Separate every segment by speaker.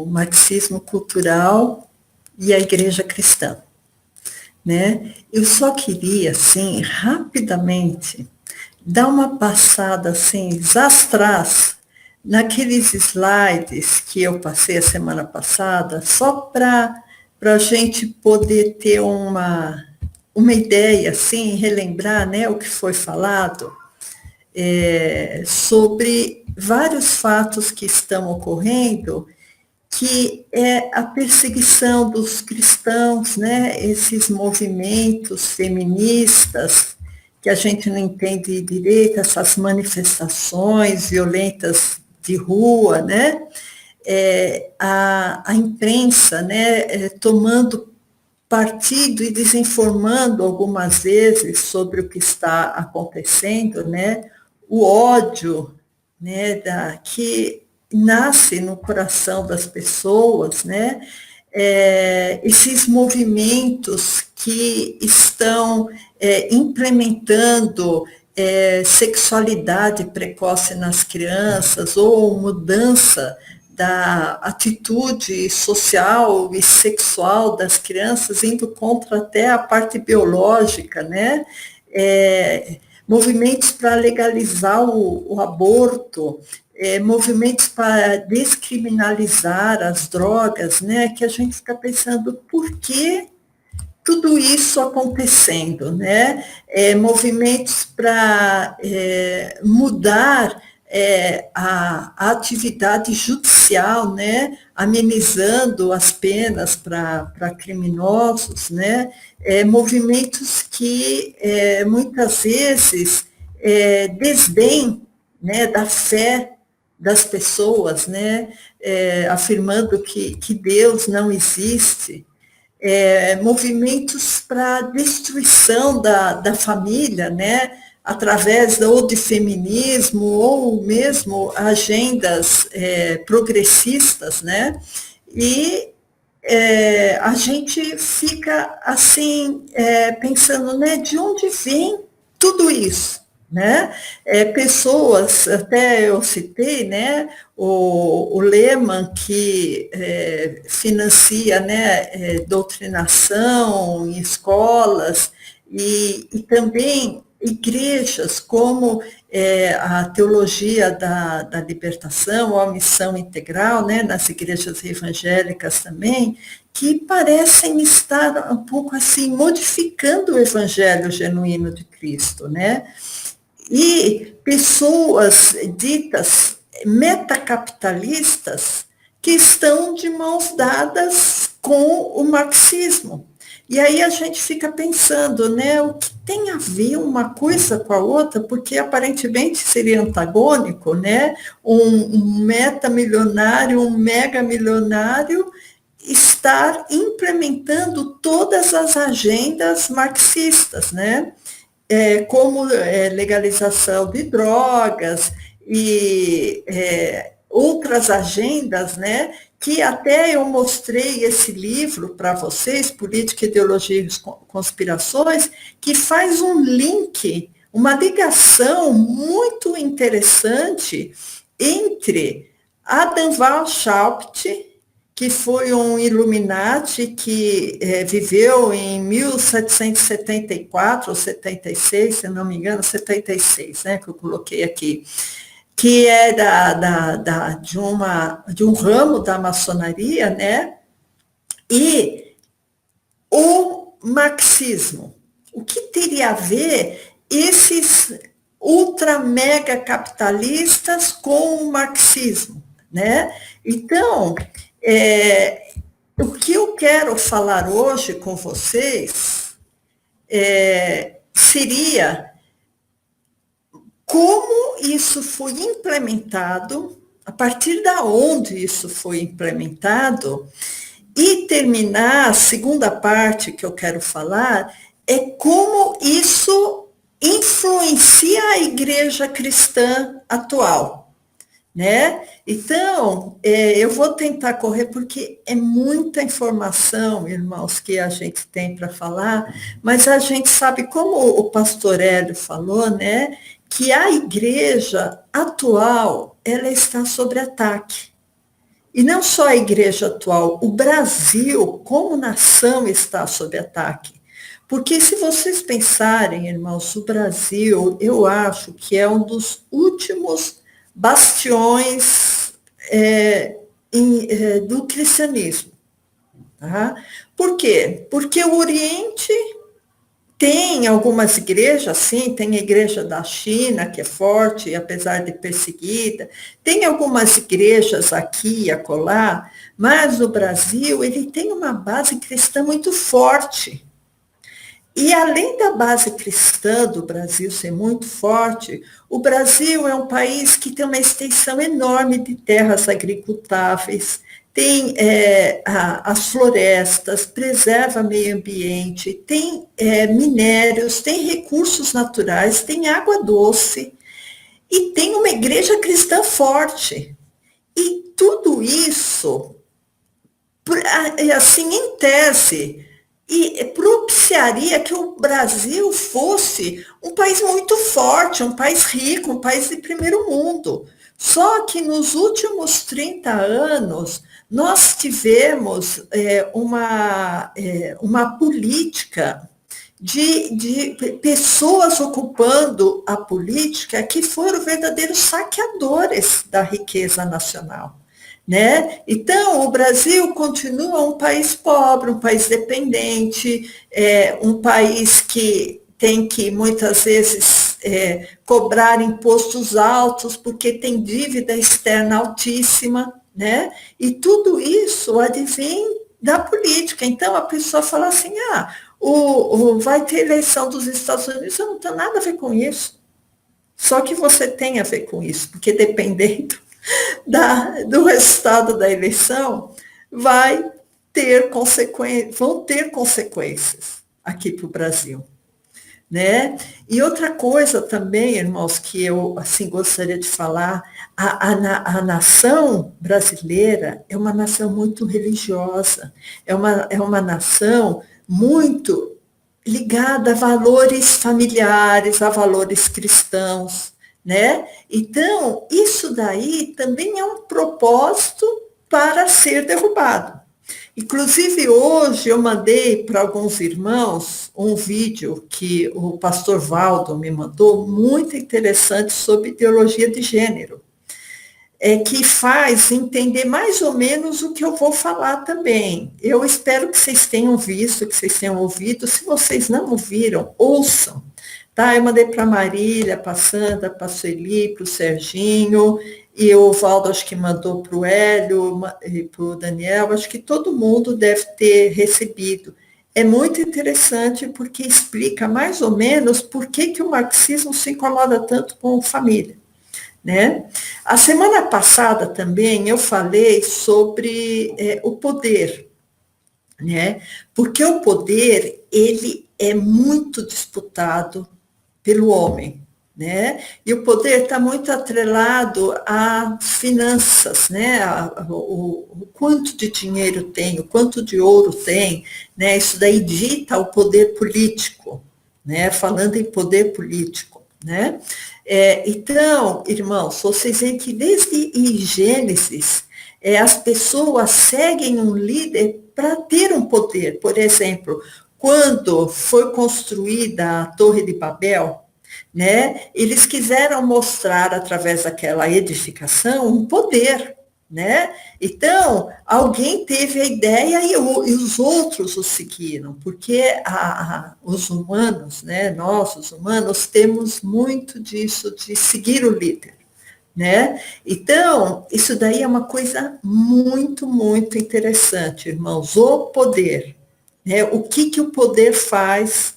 Speaker 1: o marxismo cultural e a igreja cristã, né? Eu só queria, assim, rapidamente, dar uma passada, assim, atrás, naqueles slides que eu passei a semana passada, só para a gente poder ter uma ideia, assim, relembrar, né, o que foi falado, sobre vários fatos que estão ocorrendo, que é a perseguição dos cristãos, né, esses movimentos feministas, que a gente não entende direito, essas manifestações violentas de rua, né, a imprensa, né, tomando partido e desinformando algumas vezes sobre o que está acontecendo, né, o ódio, né, que nasce no coração das pessoas, né, esses movimentos que estão implementando sexualidade precoce nas crianças ou mudança da atitude social e sexual das crianças, indo contra até a parte biológica, né? Movimentos para legalizar o aborto, movimentos para descriminalizar as drogas, né? Que a gente fica pensando por que tudo isso acontecendo, né? Movimentos para mudar a atividade judicial, né? Amenizando as penas para criminosos, né? Movimentos que muitas vezes desdém, né, da fé das pessoas, né? Afirmando que Deus não existe. Movimentos para destruição da família, né, através ou de feminismo ou mesmo agendas progressistas, né, e a gente fica assim pensando, né, de onde vem tudo isso? Né? Pessoas, até eu citei, né, o Lehman, que financia, né, doutrinação em escolas, e também igrejas como a teologia da libertação, ou a missão integral, né, nas igrejas evangélicas também, que parecem estar um pouco assim modificando o evangelho genuíno de Cristo, né? E pessoas ditas metacapitalistas que estão de mãos dadas com o marxismo. E aí a gente fica pensando, né, o que tem a ver uma coisa com a outra, porque aparentemente seria antagônico, né? Um metamilionário, um megamilionário estar implementando todas as agendas marxistas, né? Como legalização de drogas e outras agendas, né, que até eu mostrei esse livro para vocês, Política, Ideologia e Conspirações, que faz um link, uma ligação muito interessante entre Adam Weishaupt, que foi um Illuminati que viveu em 1774 ou 76, se não me engano, 76, né, que eu coloquei aqui, que é de um ramo da maçonaria, né, e o marxismo. O que teria a ver esses ultra mega capitalistas com o marxismo, né? Então, o que eu quero falar hoje com vocês seria como isso foi implementado, a partir da onde isso foi implementado, e terminar a segunda parte que eu quero falar é como isso influencia a igreja cristã atual, né? Então, eu vou tentar correr, porque é muita informação, irmãos, que a gente tem para falar, mas a gente sabe, como o pastor Hélio falou, né, que a igreja atual, ela está sob ataque. E não só a igreja atual, o Brasil, como nação, está sob ataque. Porque se vocês pensarem, irmãos, o Brasil, eu acho que é um dos últimos bastiões do cristianismo. Tá? Por quê? Porque o Oriente tem algumas igrejas, sim, tem a igreja da China, que é forte, apesar de perseguida, tem algumas igrejas aqui e acolá, mas o Brasil, ele tem uma base cristã muito forte. E além da base cristã do Brasil ser muito forte, o Brasil é um país que tem uma extensão enorme de terras agricultáveis, tem as florestas, preserva meio ambiente, tem minérios, tem recursos naturais, tem água doce e tem uma igreja cristã forte. E tudo isso, assim, em tese, e propiciaria que o Brasil fosse um país muito forte, um país rico, um país de primeiro mundo. Só que nos últimos 30 anos, nós tivemos uma política de pessoas ocupando a política que foram verdadeiros saqueadores da riqueza nacional. Né? Então, o Brasil continua um país pobre, um país dependente, um país que tem que, muitas vezes, cobrar impostos altos, porque tem dívida externa altíssima, né? E tudo isso advém da política. Então, a pessoa fala assim, vai ter eleição dos Estados Unidos, eu não tenho nada a ver com isso. Só que você tem a ver com isso, porque dependendo do resultado da eleição, vão ter consequências aqui para o Brasil. Né? E outra coisa também, irmãos, que eu assim, gostaria de falar, a nação brasileira é uma nação muito religiosa, é uma nação muito ligada a valores familiares, a valores cristãos, né? Então, isso daí também é um propósito para ser derrubado. Inclusive, hoje eu mandei para alguns irmãos um vídeo que o pastor Valdo me mandou, muito interessante, sobre ideologia de gênero, que faz entender mais ou menos o que eu vou falar também. Eu espero que vocês tenham visto, que vocês tenham ouvido. Se vocês não ouviram, ouçam. Tá? Eu mandei para a Marília, para a Sandra, para a Sueli, para o Serginho, e o Valdo acho que mandou para o Hélio e para o Daniel, acho que todo mundo deve ter recebido. É muito interessante porque explica mais ou menos por que o marxismo se incomoda tanto com família. Né? A semana passada também eu falei sobre o poder, né? Porque o poder, ele é muito disputado pelo homem, né? E o poder está muito atrelado às finanças, né? O quanto de dinheiro tem, o quanto de ouro tem, né? Isso daí dita o poder político, né? Falando em poder político, né? Então, irmãos, vocês veem que desde Gênesis, as pessoas seguem um líder para ter um poder. Por exemplo, quando foi construída a Torre de Babel, né, eles quiseram mostrar, através daquela edificação, um poder. Né? Então, alguém teve a ideia e os outros o seguiram, porque os humanos, né, nós, os humanos, temos muito disso, de seguir o líder. Né? Então, isso daí é uma coisa muito, muito interessante, irmãos, o poder. Né? O que o poder faz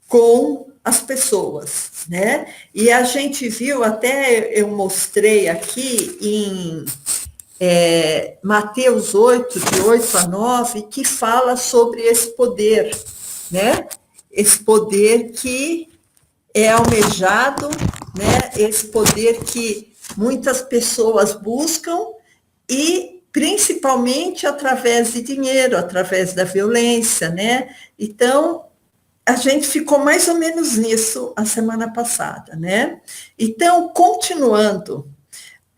Speaker 1: com as pessoas. Né? E a gente viu, até eu mostrei aqui em Mateus 8, de 8 a 9, que fala sobre esse poder, né? Esse poder que é almejado, né? Esse poder que muitas pessoas buscam e principalmente através de dinheiro, através da violência, né? Então, a gente ficou mais ou menos nisso a semana passada, né? Então, continuando,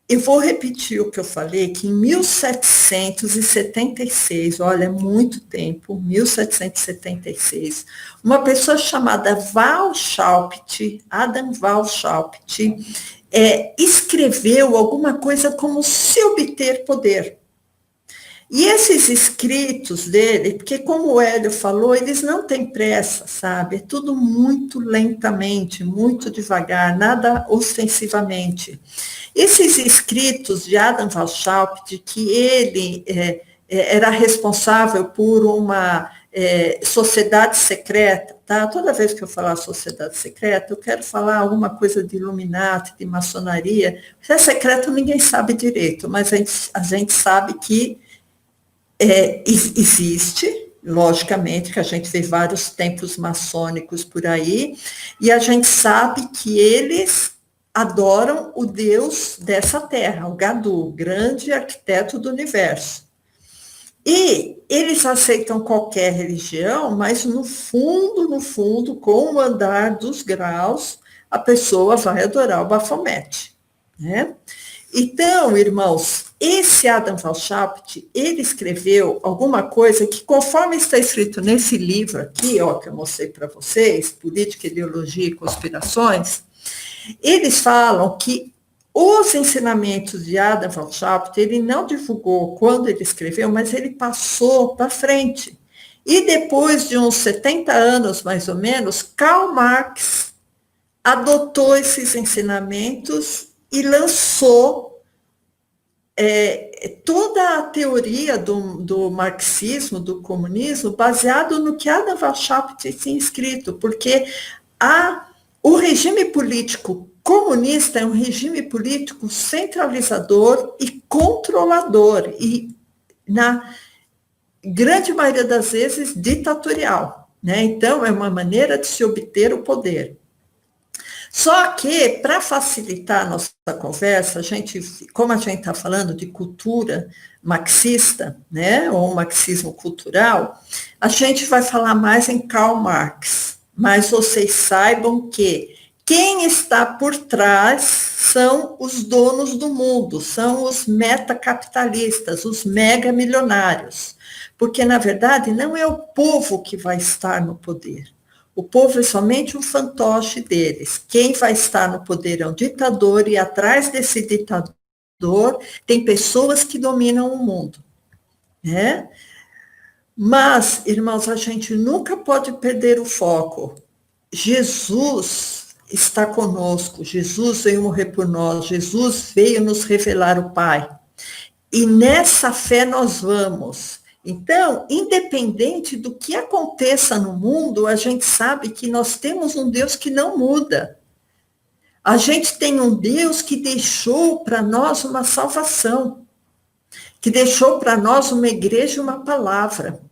Speaker 1: Eu vou repetir o que eu falei, que em 1776, olha, é muito tempo, 1776, uma pessoa chamada Weishaupt, Adam Weishaupt, escreveu alguma coisa como se obter poder. E esses escritos dele, porque como o Hélio falou, eles não têm pressa, sabe? É tudo muito lentamente, muito devagar, nada ostensivamente. Esses escritos de Adam Weishaupt, que ele era responsável por uma sociedade secreta, tá? Toda vez que eu falar sociedade secreta, eu quero falar alguma coisa de Illuminati, de maçonaria. Se é secreto, ninguém sabe direito, mas a gente sabe que existe, logicamente, que a gente vê vários templos maçônicos por aí, e a gente sabe que eles adoram o Deus dessa terra, o Gadu, grande arquiteto do universo. E eles aceitam qualquer religião, mas no fundo, com o andar dos graus, a pessoa vai adorar o Baphomet, né? Então, irmãos, esse Adam Weishaupt, ele escreveu alguma coisa que, conforme está escrito nesse livro aqui, ó, que eu mostrei para vocês, Política, Ideologia e Conspirações, eles falam que os ensinamentos de Adam Weishaupt, ele não divulgou quando ele escreveu, mas ele passou para frente. E depois de uns 70 anos, mais ou menos, Karl Marx adotou esses ensinamentos e lançou toda a teoria do marxismo, do comunismo, baseado no que Adam Weishaupt tinha escrito, porque o regime político comunista é um regime político centralizador e controlador, e na grande maioria das vezes ditatorial, né? Então, é uma maneira de se obter o poder. Só que, para facilitar a nossa conversa, como a gente está falando de cultura marxista, né, ou marxismo cultural, a gente vai falar mais em Karl Marx. Mas vocês saibam que quem está por trás são os donos do mundo, são os metacapitalistas, os megamilionários. Porque, na verdade, não é o povo que vai estar no poder. O povo é somente um fantoche deles. Quem vai estar no poder é um ditador, e atrás desse ditador tem pessoas que dominam o mundo, né? Mas, irmãos, a gente nunca pode perder o foco. Jesus está conosco, Jesus veio morrer por nós, Jesus veio nos revelar o Pai. E nessa fé nós vamos. Então, independente do que aconteça no mundo, a gente sabe que nós temos um Deus que não muda. A gente tem um Deus que deixou para nós uma salvação, que deixou para nós uma igreja e uma palavra,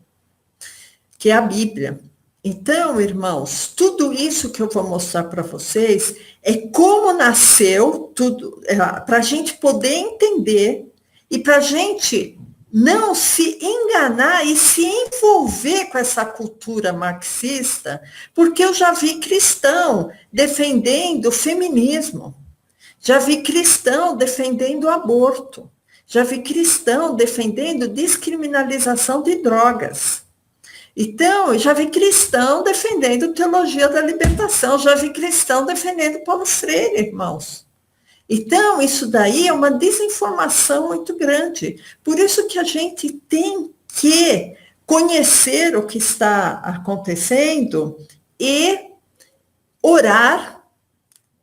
Speaker 1: que é a Bíblia. Então, irmãos, tudo isso que eu vou mostrar para vocês é como nasceu tudo, para a gente poder entender e para a gente não se enganar e se envolver com essa cultura marxista, porque eu já vi cristão defendendo o feminismo, já vi cristão defendendo o aborto, já vi cristão defendendo descriminalização de drogas. Então, eu já vi cristão defendendo teologia da libertação, já vi cristão defendendo Paulo Freire, irmãos. Então, isso daí é uma desinformação muito grande. Por isso que a gente tem que conhecer o que está acontecendo e orar,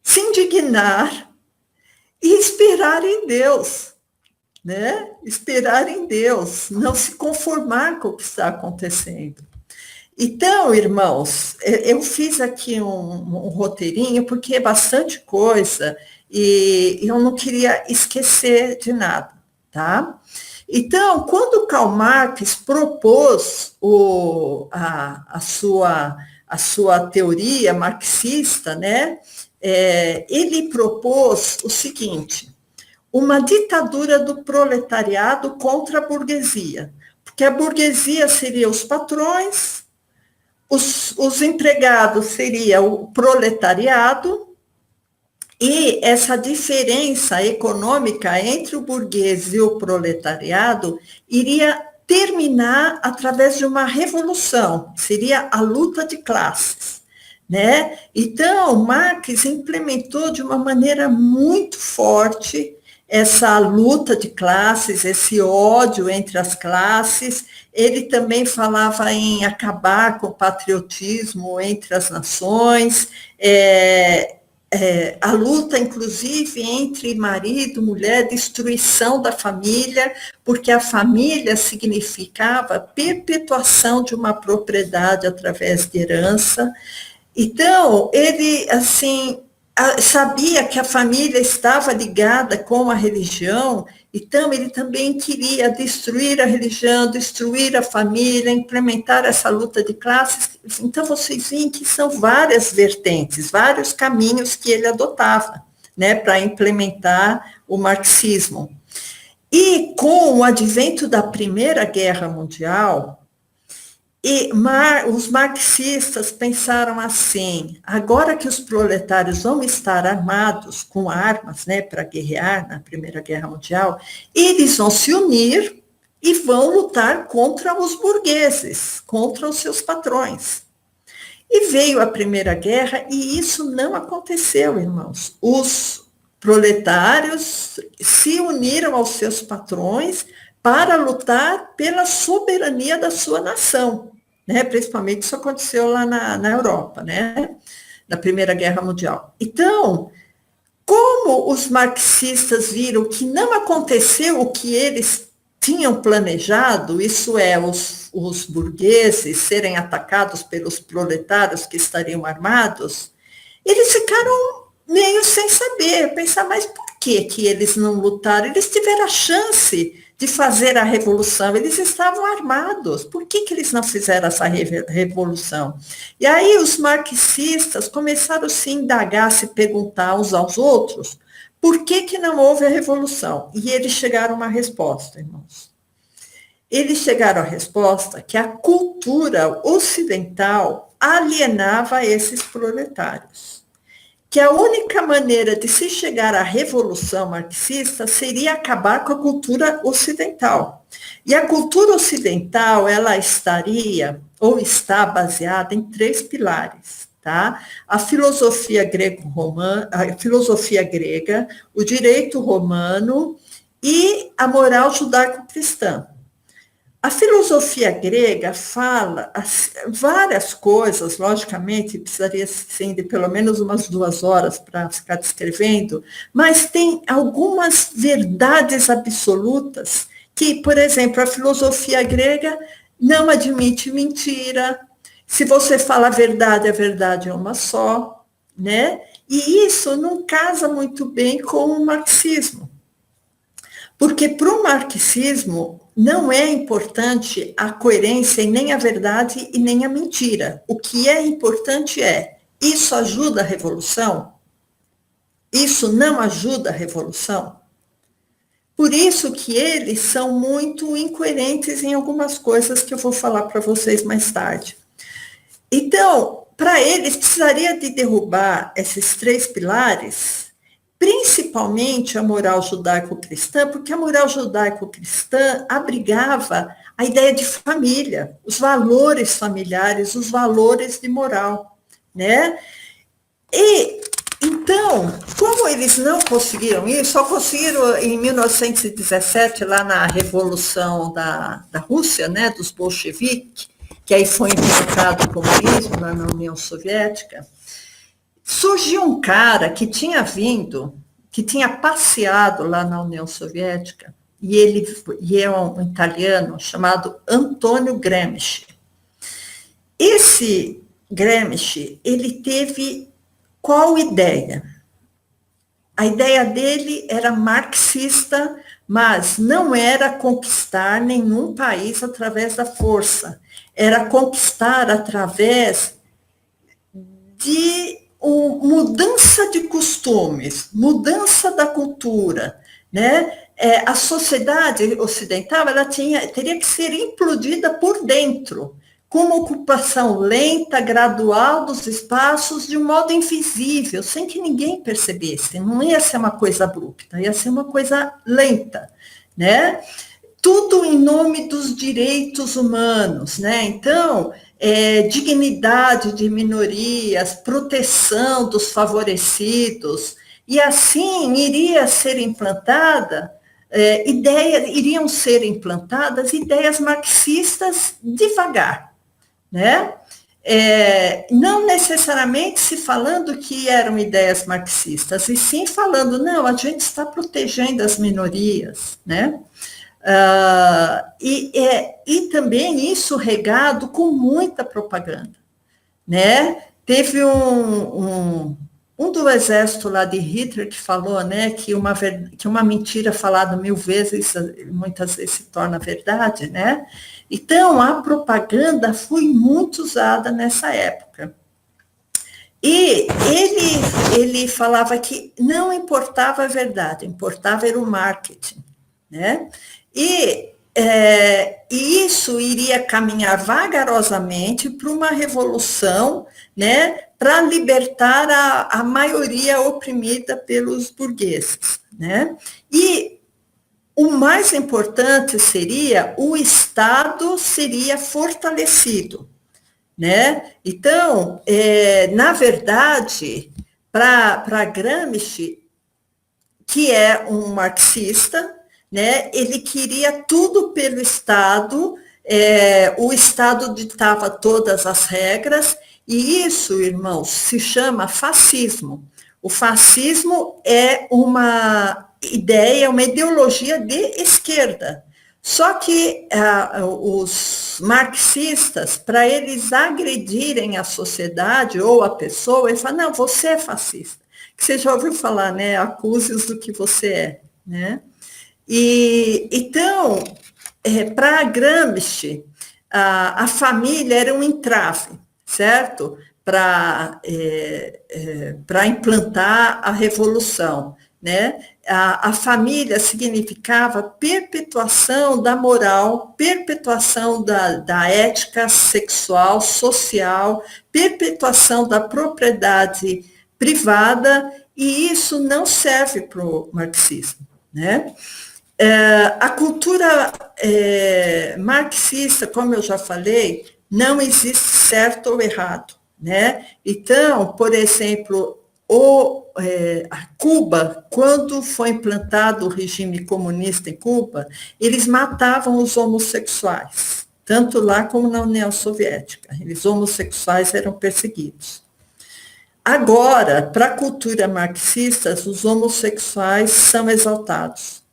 Speaker 1: se indignar e esperar em Deus, né? Esperar em Deus, não se conformar com o que está acontecendo. Então, irmãos, eu fiz aqui um roteirinho, porque é bastante coisa, e eu não queria esquecer de nada, tá? Então, quando Karl Marx propôs a sua teoria marxista, né, ele propôs o seguinte: uma ditadura do proletariado contra a burguesia, porque a burguesia seria os patrões, os empregados seria o proletariado, E essa diferença econômica entre o burguês e o proletariado iria terminar através de uma revolução, seria a luta de classes, né? Então, Marx implementou de uma maneira muito forte essa luta de classes, esse ódio entre as classes. Ele também falava em acabar com o patriotismo entre as nações, a luta, inclusive, entre marido e mulher, destruição da família, porque a família significava perpetuação de uma propriedade através de herança. Então, ele, assim, sabia que a família estava ligada com a religião, então ele também queria destruir a religião, destruir a família, implementar essa luta de classes. Então, vocês veem que são várias vertentes, vários caminhos que ele adotava, né, para implementar o marxismo. E com o advento da Primeira Guerra Mundial, os marxistas pensaram assim: agora que os proletários vão estar armados com armas, né, para guerrear na Primeira Guerra Mundial, eles vão se unir e vão lutar contra os burgueses, contra os seus patrões. E veio a Primeira Guerra e isso não aconteceu, irmãos. Os proletários se uniram aos seus patrões para lutar pela soberania da sua nação, né? Principalmente isso aconteceu lá na Europa, né? Na Primeira Guerra Mundial. Então, como os marxistas viram que não aconteceu o que eles tinham planejado, isso é, os burgueses serem atacados pelos proletários que estariam armados, eles ficaram meio sem saber, pensar, mas por que eles não lutaram? Eles tiveram a chance de fazer a revolução, eles estavam armados, por que eles não fizeram essa revolução? E aí os marxistas começaram a se indagar, se perguntar uns aos outros, por que não houve a revolução? E eles chegaram a uma resposta, irmãos. Eles chegaram à resposta que a cultura ocidental alienava esses proletários, que a única maneira de se chegar à revolução marxista seria acabar com a cultura ocidental. E a cultura ocidental, ela estaria, ou está baseada em 3 pilares, tá? A filosofia grega, o direito romano e a moral judaico-cristã. A filosofia grega fala várias coisas, logicamente, precisaria sim, de pelo menos umas 2 horas para ficar descrevendo, mas tem algumas verdades absolutas que, por exemplo, a filosofia grega não admite mentira. Se você fala a verdade é uma só, né? E isso não casa muito bem com o marxismo. Porque para o marxismo não é importante a coerência e nem a verdade e nem a mentira. O que é importante é, isso ajuda a revolução? Isso não ajuda a revolução? Por isso que eles são muito incoerentes em algumas coisas que eu vou falar para vocês mais tarde. Então, para eles, precisaria de derrubar esses 3 pilares, principalmente a moral judaico-cristã, porque a moral judaico-cristã abrigava a ideia de família, os valores familiares, os valores de moral, né? E, então, como eles não conseguiram isso, só conseguiram em 1917, lá na Revolução da Rússia, né, dos bolcheviques, que aí foi implantado o comunismo lá na União Soviética, surgiu um cara que tinha vindo, que tinha passeado lá na União Soviética, e é um italiano chamado Antonio Gramsci. Esse Gramsci, ele teve qual ideia? A ideia dele era marxista, mas não era conquistar nenhum país através da força, era conquistar através de mudança de costumes, mudança da cultura, né? A sociedade ocidental ela teria que ser implodida por dentro, com uma ocupação lenta, gradual dos espaços, de um modo invisível, sem que ninguém percebesse. Não ia ser uma coisa abrupta, ia ser uma coisa lenta, né? Tudo em nome dos direitos humanos, né? Então, dignidade de minorias, proteção dos favorecidos, e assim iriam ser implantadas ideias marxistas devagar, né? Não necessariamente se falando que eram ideias marxistas, e sim falando, não, a gente está protegendo as minorias, né? E também isso regado com muita propaganda, né? Teve um do exército lá de Hitler que falou, né, que uma mentira falada 1000 vezes, muitas vezes se torna verdade, né? Então, a propaganda foi muito usada nessa época. E ele falava que não importava a verdade, importava era o marketing, né? E isso iria caminhar vagarosamente para uma revolução, né, para libertar a maioria oprimida pelos burgueses, né? E o mais importante seria o Estado seria fortalecido, né? Então, na verdade, para Gramsci, que é um marxista, né, ele queria tudo pelo Estado, o Estado ditava todas as regras, e isso, irmãos, se chama fascismo. O fascismo é uma ideia, uma ideologia de esquerda. Só que os marxistas, para eles agredirem a sociedade ou a pessoa, eles falam, não, você é fascista. Que você já ouviu falar, né? Acuse-os do que você é, né? E, então, para Gramsci, a família era um entrave, certo? Para implantar a revolução, né? A família significava perpetuação da moral, perpetuação da ética sexual, social, perpetuação da propriedade privada, e isso não serve para o marxismo, né? A cultura marxista, como eu já falei, não existe certo ou errado, né? Então, por exemplo, a Cuba, quando foi implantado o regime comunista em Cuba, eles matavam os homossexuais, tanto lá como na União Soviética. Os homossexuais eram perseguidos. Agora, para a cultura marxista, os homossexuais são exaltados,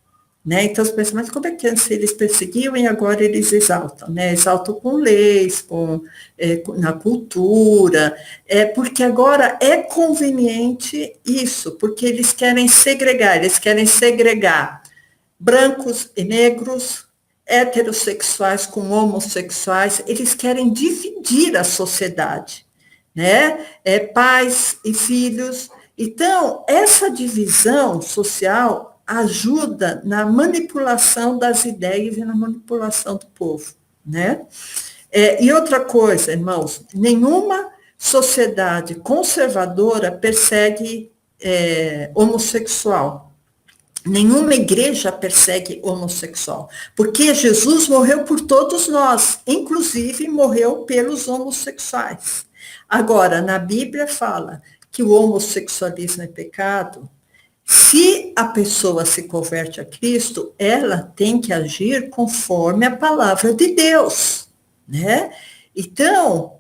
Speaker 1: né? Então, as pessoas, mas como é que antes eles perseguiam e agora eles exaltam, né? Exaltam com leis, na cultura, porque agora é conveniente isso, porque eles querem segregar brancos e negros, heterossexuais com homossexuais, eles querem dividir a sociedade, né? Pais e filhos. Então, essa divisão social ajuda na manipulação das ideias e na manipulação do povo, né? E outra coisa, irmãos, nenhuma sociedade conservadora persegue homossexual. Nenhuma igreja persegue homossexual, porque Jesus morreu por todos nós, inclusive morreu pelos homossexuais. Agora, na Bíblia fala que o homossexualismo é pecado. Se a pessoa se converte a Cristo, ela tem que agir conforme a palavra de Deus, né? Então,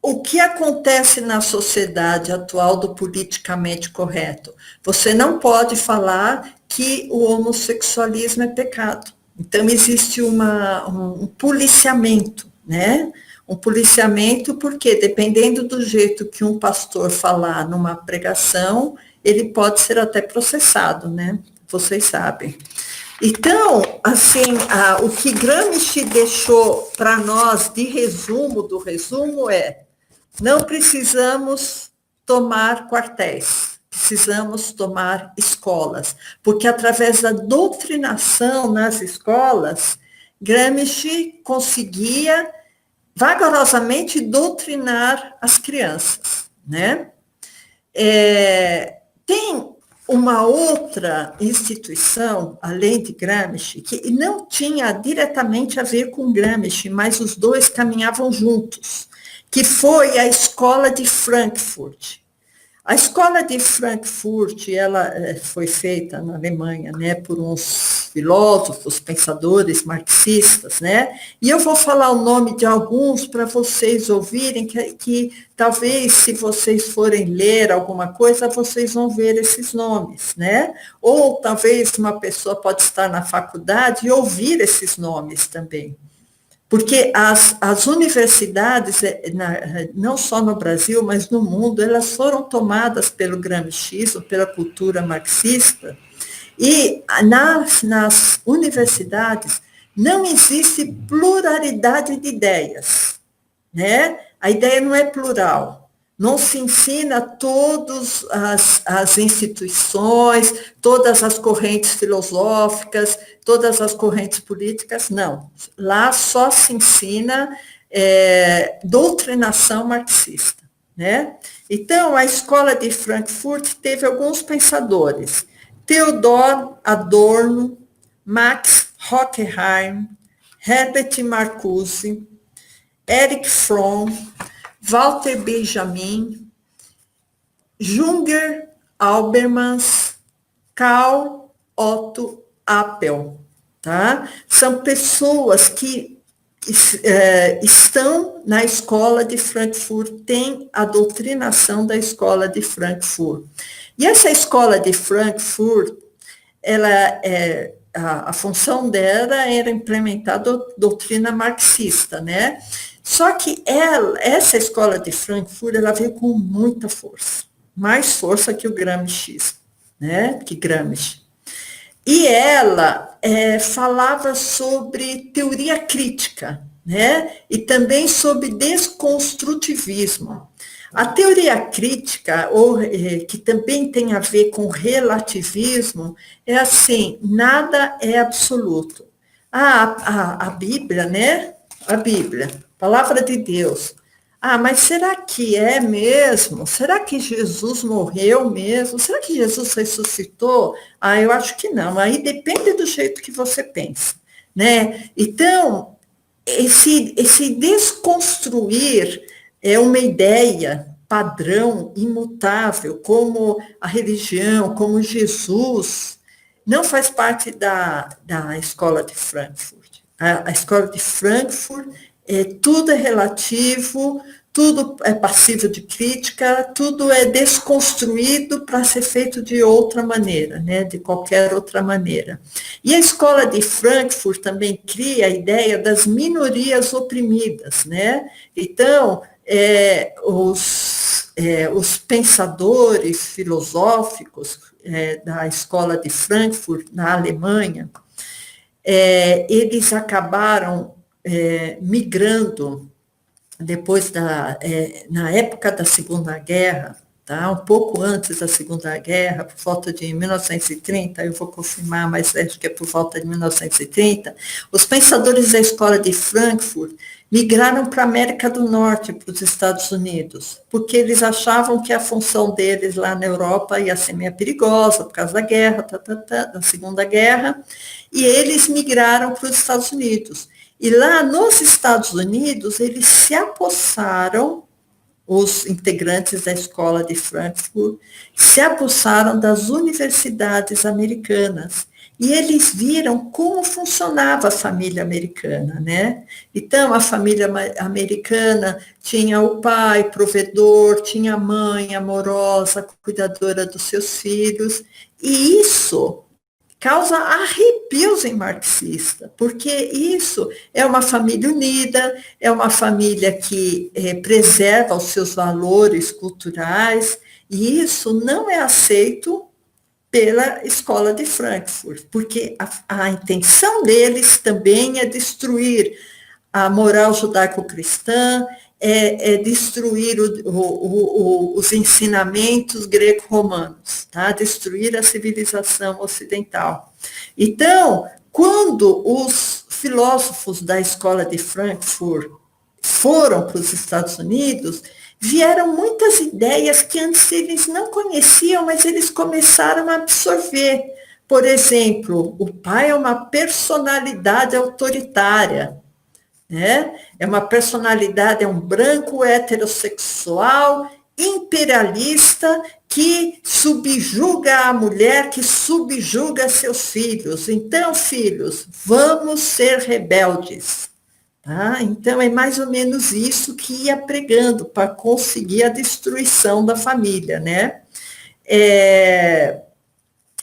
Speaker 1: o que acontece na sociedade atual do politicamente correto? Você não pode falar que o homossexualismo é pecado. Então, existe um policiamento, né? Um policiamento porque, dependendo do jeito que um pastor falar numa pregação, ele pode ser até processado, né? Vocês sabem. Então, assim, o que Gramsci deixou para nós de resumo do resumo não precisamos tomar quartéis, precisamos tomar escolas, porque através da doutrinação nas escolas, Gramsci conseguia vagarosamente doutrinar as crianças, né? Tem uma outra instituição, além de Gramsci, que não tinha diretamente a ver com Gramsci, mas os dois caminhavam juntos, que foi a Escola de Frankfurt. A escola de Frankfurt, ela foi feita na Alemanha, né, por uns filósofos, pensadores marxistas, né, e eu vou falar o nome de alguns para vocês ouvirem, que talvez, se vocês forem ler alguma coisa, vocês vão ver esses nomes, né, ou talvez uma pessoa pode estar na faculdade e ouvir esses nomes também. Porque as universidades, não só no Brasil, mas no mundo, elas foram tomadas pelo gramscismo, pela cultura marxista, e nas universidades não existe pluralidade de ideias, né? A ideia não é plural. Não se ensina todas as instituições, todas as correntes filosóficas, todas as correntes políticas, não. Lá só se ensina doutrinação marxista, né? Então, a escola de Frankfurt teve alguns pensadores. Theodor Adorno, Max Horkheim, Herbert Marcuse, Erich Fromm, Walter Benjamin, Jürgen Habermas, Karl Otto Appel, tá? São pessoas que estão na escola de Frankfurt, têm a doutrinação da escola de Frankfurt. E essa escola de Frankfurt, a função dela era implementar a doutrina marxista, né? Só que essa escola de Frankfurt, ela veio com muita força, mais força que o Gramsci, né? Que Gramsci. E ela falava sobre teoria crítica, né? E também sobre desconstrutivismo. A teoria crítica, que também tem a ver com relativismo, é assim, nada é absoluto. A Bíblia, né? A Bíblia, palavra de Deus. Mas será que é mesmo? Será que Jesus morreu mesmo? Será que Jesus ressuscitou? Eu acho que não. Aí depende do jeito que você pensa, né? Então, esse desconstruir é uma ideia padrão, imutável, como a religião, como Jesus, não faz parte da escola de Frankfurt. A escola de Frankfurt, tudo é relativo, tudo é passível de crítica, tudo é desconstruído para ser feito de outra maneira, né, de qualquer outra maneira. E a escola de Frankfurt também cria a ideia das minorias oprimidas, né? Então, os pensadores filosóficos da escola de Frankfurt, na Alemanha, eles acabaram migrando depois na época da Segunda Guerra, tá? Um pouco antes da Segunda Guerra, por volta de 1930, eu vou confirmar, mas acho que é por volta de 1930, os pensadores da escola de Frankfurt migraram para a América do Norte, para os Estados Unidos, porque eles achavam que a função deles lá na Europa ia ser meio perigosa, por causa da guerra, da Segunda Guerra, e eles migraram para os Estados Unidos. E lá nos Estados Unidos, eles se apossaram, os integrantes da escola de Frankfurt, se apossaram das universidades americanas. E eles viram como funcionava a família americana, né? Então, a família americana tinha o pai, provedor, tinha a mãe amorosa, cuidadora dos seus filhos, e isso causa arrepios em marxista, porque isso é uma família unida, é uma família que preserva os seus valores culturais, e isso não é aceito pela escola de Frankfurt, porque a intenção deles também é destruir a moral judaico-cristã, destruir os ensinamentos greco-romanos, tá? Destruir a civilização ocidental. Então, quando os filósofos da escola de Frankfurt foram para os Estados Unidos, vieram muitas ideias que antes eles não conheciam, mas eles começaram a absorver. Por exemplo, o pai é uma personalidade autoritária, né? É uma personalidade, é um branco heterossexual, imperialista, que subjuga a mulher, que subjuga seus filhos. Então, filhos, vamos ser rebeldes. Tá? Então, é mais ou menos isso que ia pregando para conseguir a destruição da família, né?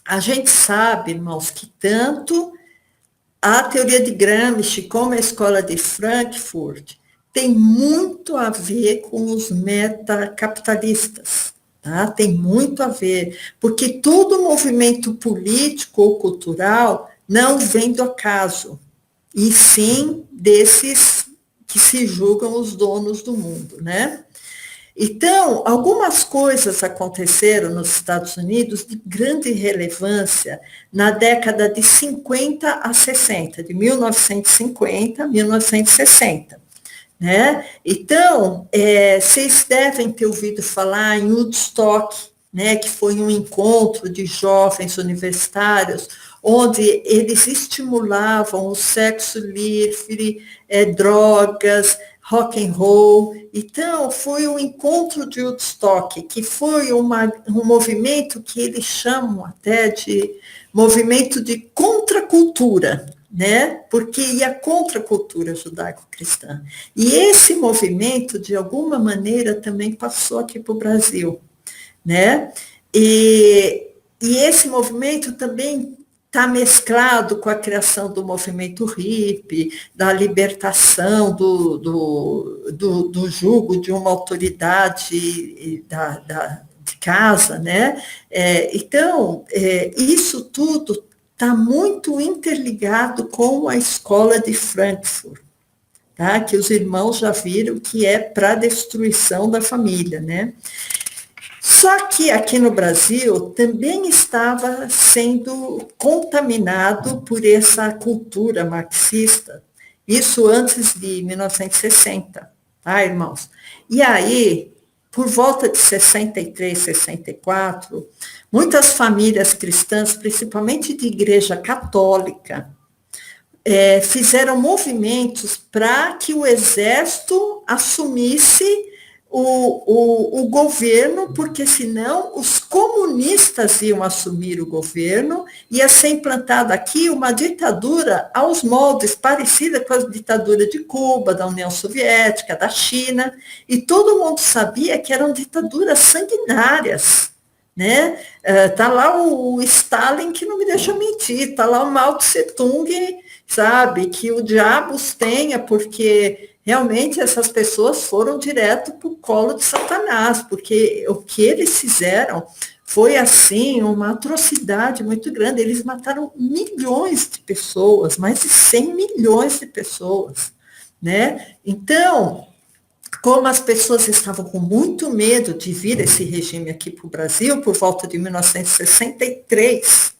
Speaker 1: A gente sabe, irmãos, que tanto a teoria de Gramsci como a escola de Frankfurt tem muito a ver com os metacapitalistas, tá? Tem muito a ver, porque todo movimento político ou cultural não vem do acaso, e sim desses que se julgam os donos do mundo, né? Então, algumas coisas aconteceram nos Estados Unidos de grande relevância na década de 50 a 60, de 1950 a 1960. Né? Então, vocês devem ter ouvido falar em Woodstock, né, que foi um encontro de jovens universitários, onde eles estimulavam o sexo livre, drogas, rock and roll. Então, foi um encontro de Woodstock, que foi um movimento que eles chamam até de movimento de contracultura, né? Porque ia contra a cultura judaico-cristã. E esse movimento, de alguma maneira, também passou aqui para o Brasil, né? E esse movimento também está mesclado com a criação do movimento hippie, da libertação do jugo de uma autoridade de casa, né? Então, isso tudo está muito interligado com a escola de Frankfurt, tá? Que os irmãos já viram que é para a destruição da família, né? Só que aqui no Brasil também estava sendo contaminado por essa cultura marxista, isso antes de 1960, tá, irmãos? E aí, por volta de 63, 64, muitas famílias cristãs, principalmente de igreja católica, fizeram movimentos para que o exército assumisse o governo, porque senão os comunistas iam assumir o governo, ia ser implantada aqui uma ditadura aos moldes, parecida com a ditadura de Cuba, da União Soviética, da China, e todo mundo sabia que eram ditaduras sanguinárias, né? Tá lá o Stalin, que não me deixa mentir, tá lá o Mao Tse Tung, sabe, que o diabo os tenha, porque realmente essas pessoas foram direto para o colo de Satanás, porque o que eles fizeram foi, assim, uma atrocidade muito grande. Eles mataram milhões de pessoas, mais de 100 milhões de pessoas, né? Então, como as pessoas estavam com muito medo de vir esse regime aqui para o Brasil, por volta de 1963,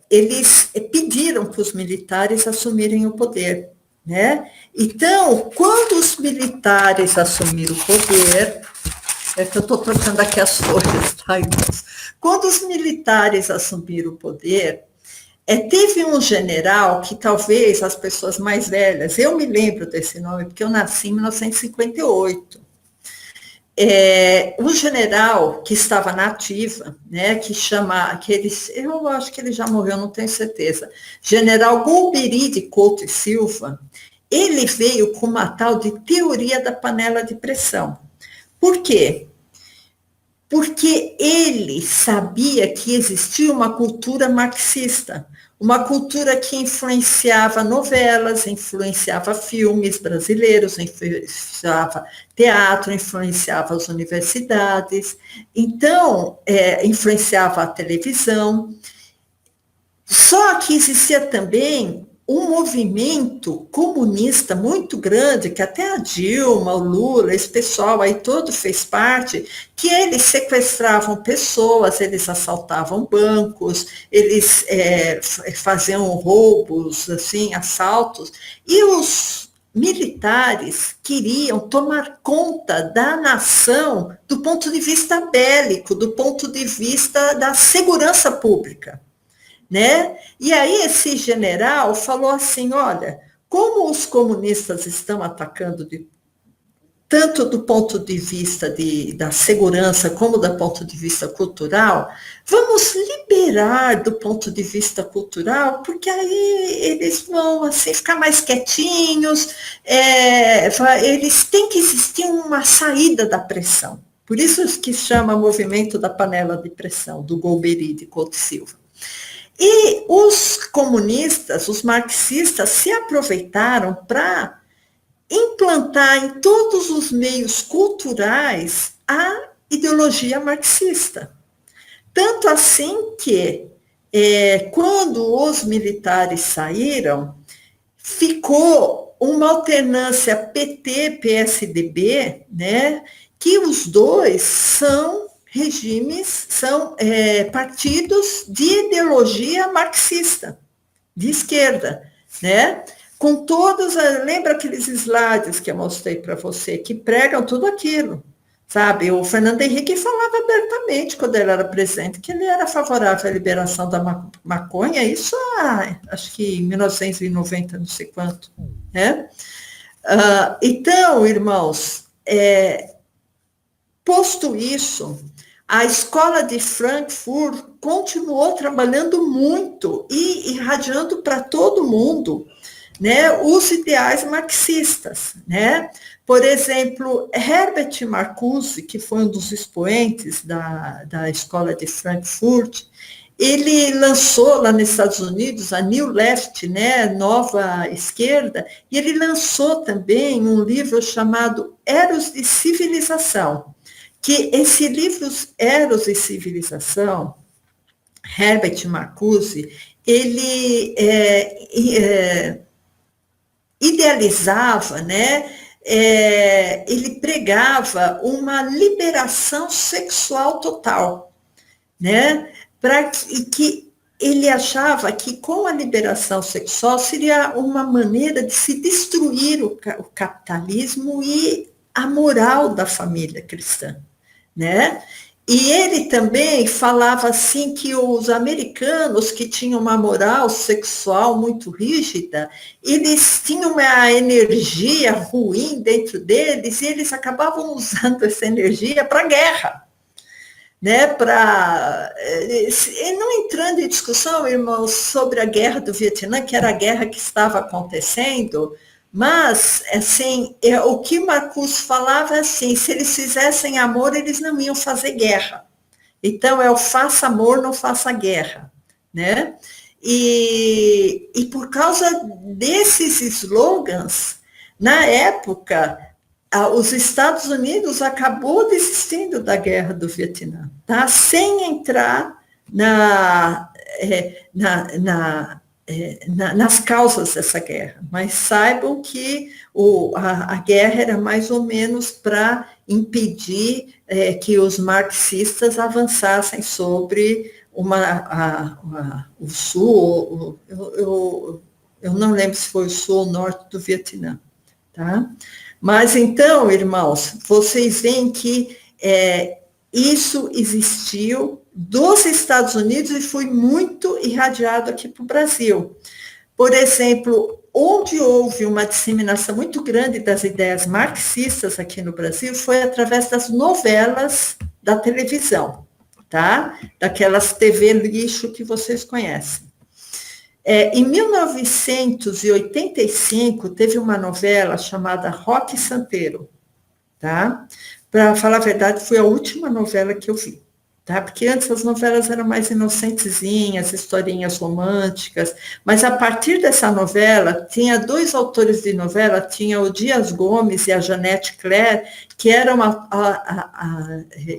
Speaker 1: eles pediram para os militares assumirem o poder, né? Então, quando os militares assumiram o poder, que eu estou trocando aqui as folhas, tá, irmãos? Quando os militares assumiram o poder, teve um general que talvez as pessoas mais velhas, eu me lembro desse nome, porque eu nasci em 1958, um general que estava na ativa, né, eu acho que ele já morreu, não tenho certeza, general Golbery de Couto e Silva, ele veio com uma tal de teoria da panela de pressão. Por quê? Porque ele sabia que existia uma cultura marxista, uma cultura que influenciava novelas, influenciava filmes brasileiros, influenciava teatro, influenciava as universidades, então, influenciava a televisão. Só que existia também um movimento comunista muito grande, que até a Dilma, o Lula, esse pessoal aí todo fez parte, que eles sequestravam pessoas, eles assaltavam bancos, eles faziam roubos, assim, assaltos, e os militares queriam tomar conta da nação do ponto de vista bélico, do ponto de vista da segurança pública, né? E aí esse general falou assim, olha, como os comunistas estão atacando tanto do ponto de vista da segurança como do ponto de vista cultural, vamos liberar do ponto de vista cultural, porque aí eles vão assim, ficar mais quietinhos, eles têm que existir uma saída da pressão. Por isso que chama movimento da panela de pressão, do Golbery, de Couto Silva. E os comunistas, os marxistas, se aproveitaram para implantar em todos os meios culturais a ideologia marxista. Tanto assim que, quando os militares saíram, ficou uma alternância PT-PSDB, né, que os dois são regimes, são partidos de ideologia marxista, de esquerda, né? Com todos, lembra aqueles slides que eu mostrei para você, que pregam tudo aquilo, sabe? O Fernando Henrique falava abertamente, quando ele era presidente, que ele era favorável à liberação da maconha, isso acho que em 1990, não sei quanto, né? Então, irmãos, posto isso, a escola de Frankfurt continuou trabalhando muito e irradiando para todo mundo, né, os ideais marxistas, né? Por exemplo, Herbert Marcuse, que foi um dos expoentes da escola de Frankfurt, ele lançou lá nos Estados Unidos a New Left, né, Nova Esquerda, e ele lançou também um livro chamado Eros e Civilização, que esse livro Eros e Civilização, Herbert Marcuse, ele idealizava, né? Ele pregava uma liberação sexual total, né? Que ele achava que com a liberação sexual seria uma maneira de se destruir o capitalismo e a moral da família cristã, né? E ele também falava assim que os americanos que tinham uma moral sexual muito rígida, eles tinham uma energia ruim dentro deles e eles acabavam usando essa energia para a guerra, né? Não entrando em discussão, irmãos, sobre a guerra do Vietnã, que era a guerra que estava acontecendo, mas, assim, o que Marcuse falava é assim, se eles fizessem amor, eles não iam fazer guerra. Então, o faça amor, não faça guerra, né? E por causa desses slogans, na época, os Estados Unidos acabou desistindo da guerra do Vietnã, tá? Sem entrar nas causas dessa guerra, mas saibam que a guerra era mais ou menos para impedir que os marxistas avançassem sobre o sul, eu não lembro se foi o sul ou o norte do Vietnã, tá? Mas então, irmãos, vocês veem que isso existiu dos Estados Unidos e foi muito irradiado aqui para o Brasil. Por exemplo, onde houve uma disseminação muito grande das ideias marxistas aqui no Brasil foi através das novelas da televisão, tá? Daquelas TV lixo que vocês conhecem. Em 1985, teve uma novela chamada Roque Santeiro, tá? Para falar a verdade, foi a última novela que eu vi, tá? Porque antes as novelas eram mais inocentezinhas, historinhas românticas, mas a partir dessa novela, tinha dois autores de novela, tinha o Dias Gomes e a Janete Claire, que eram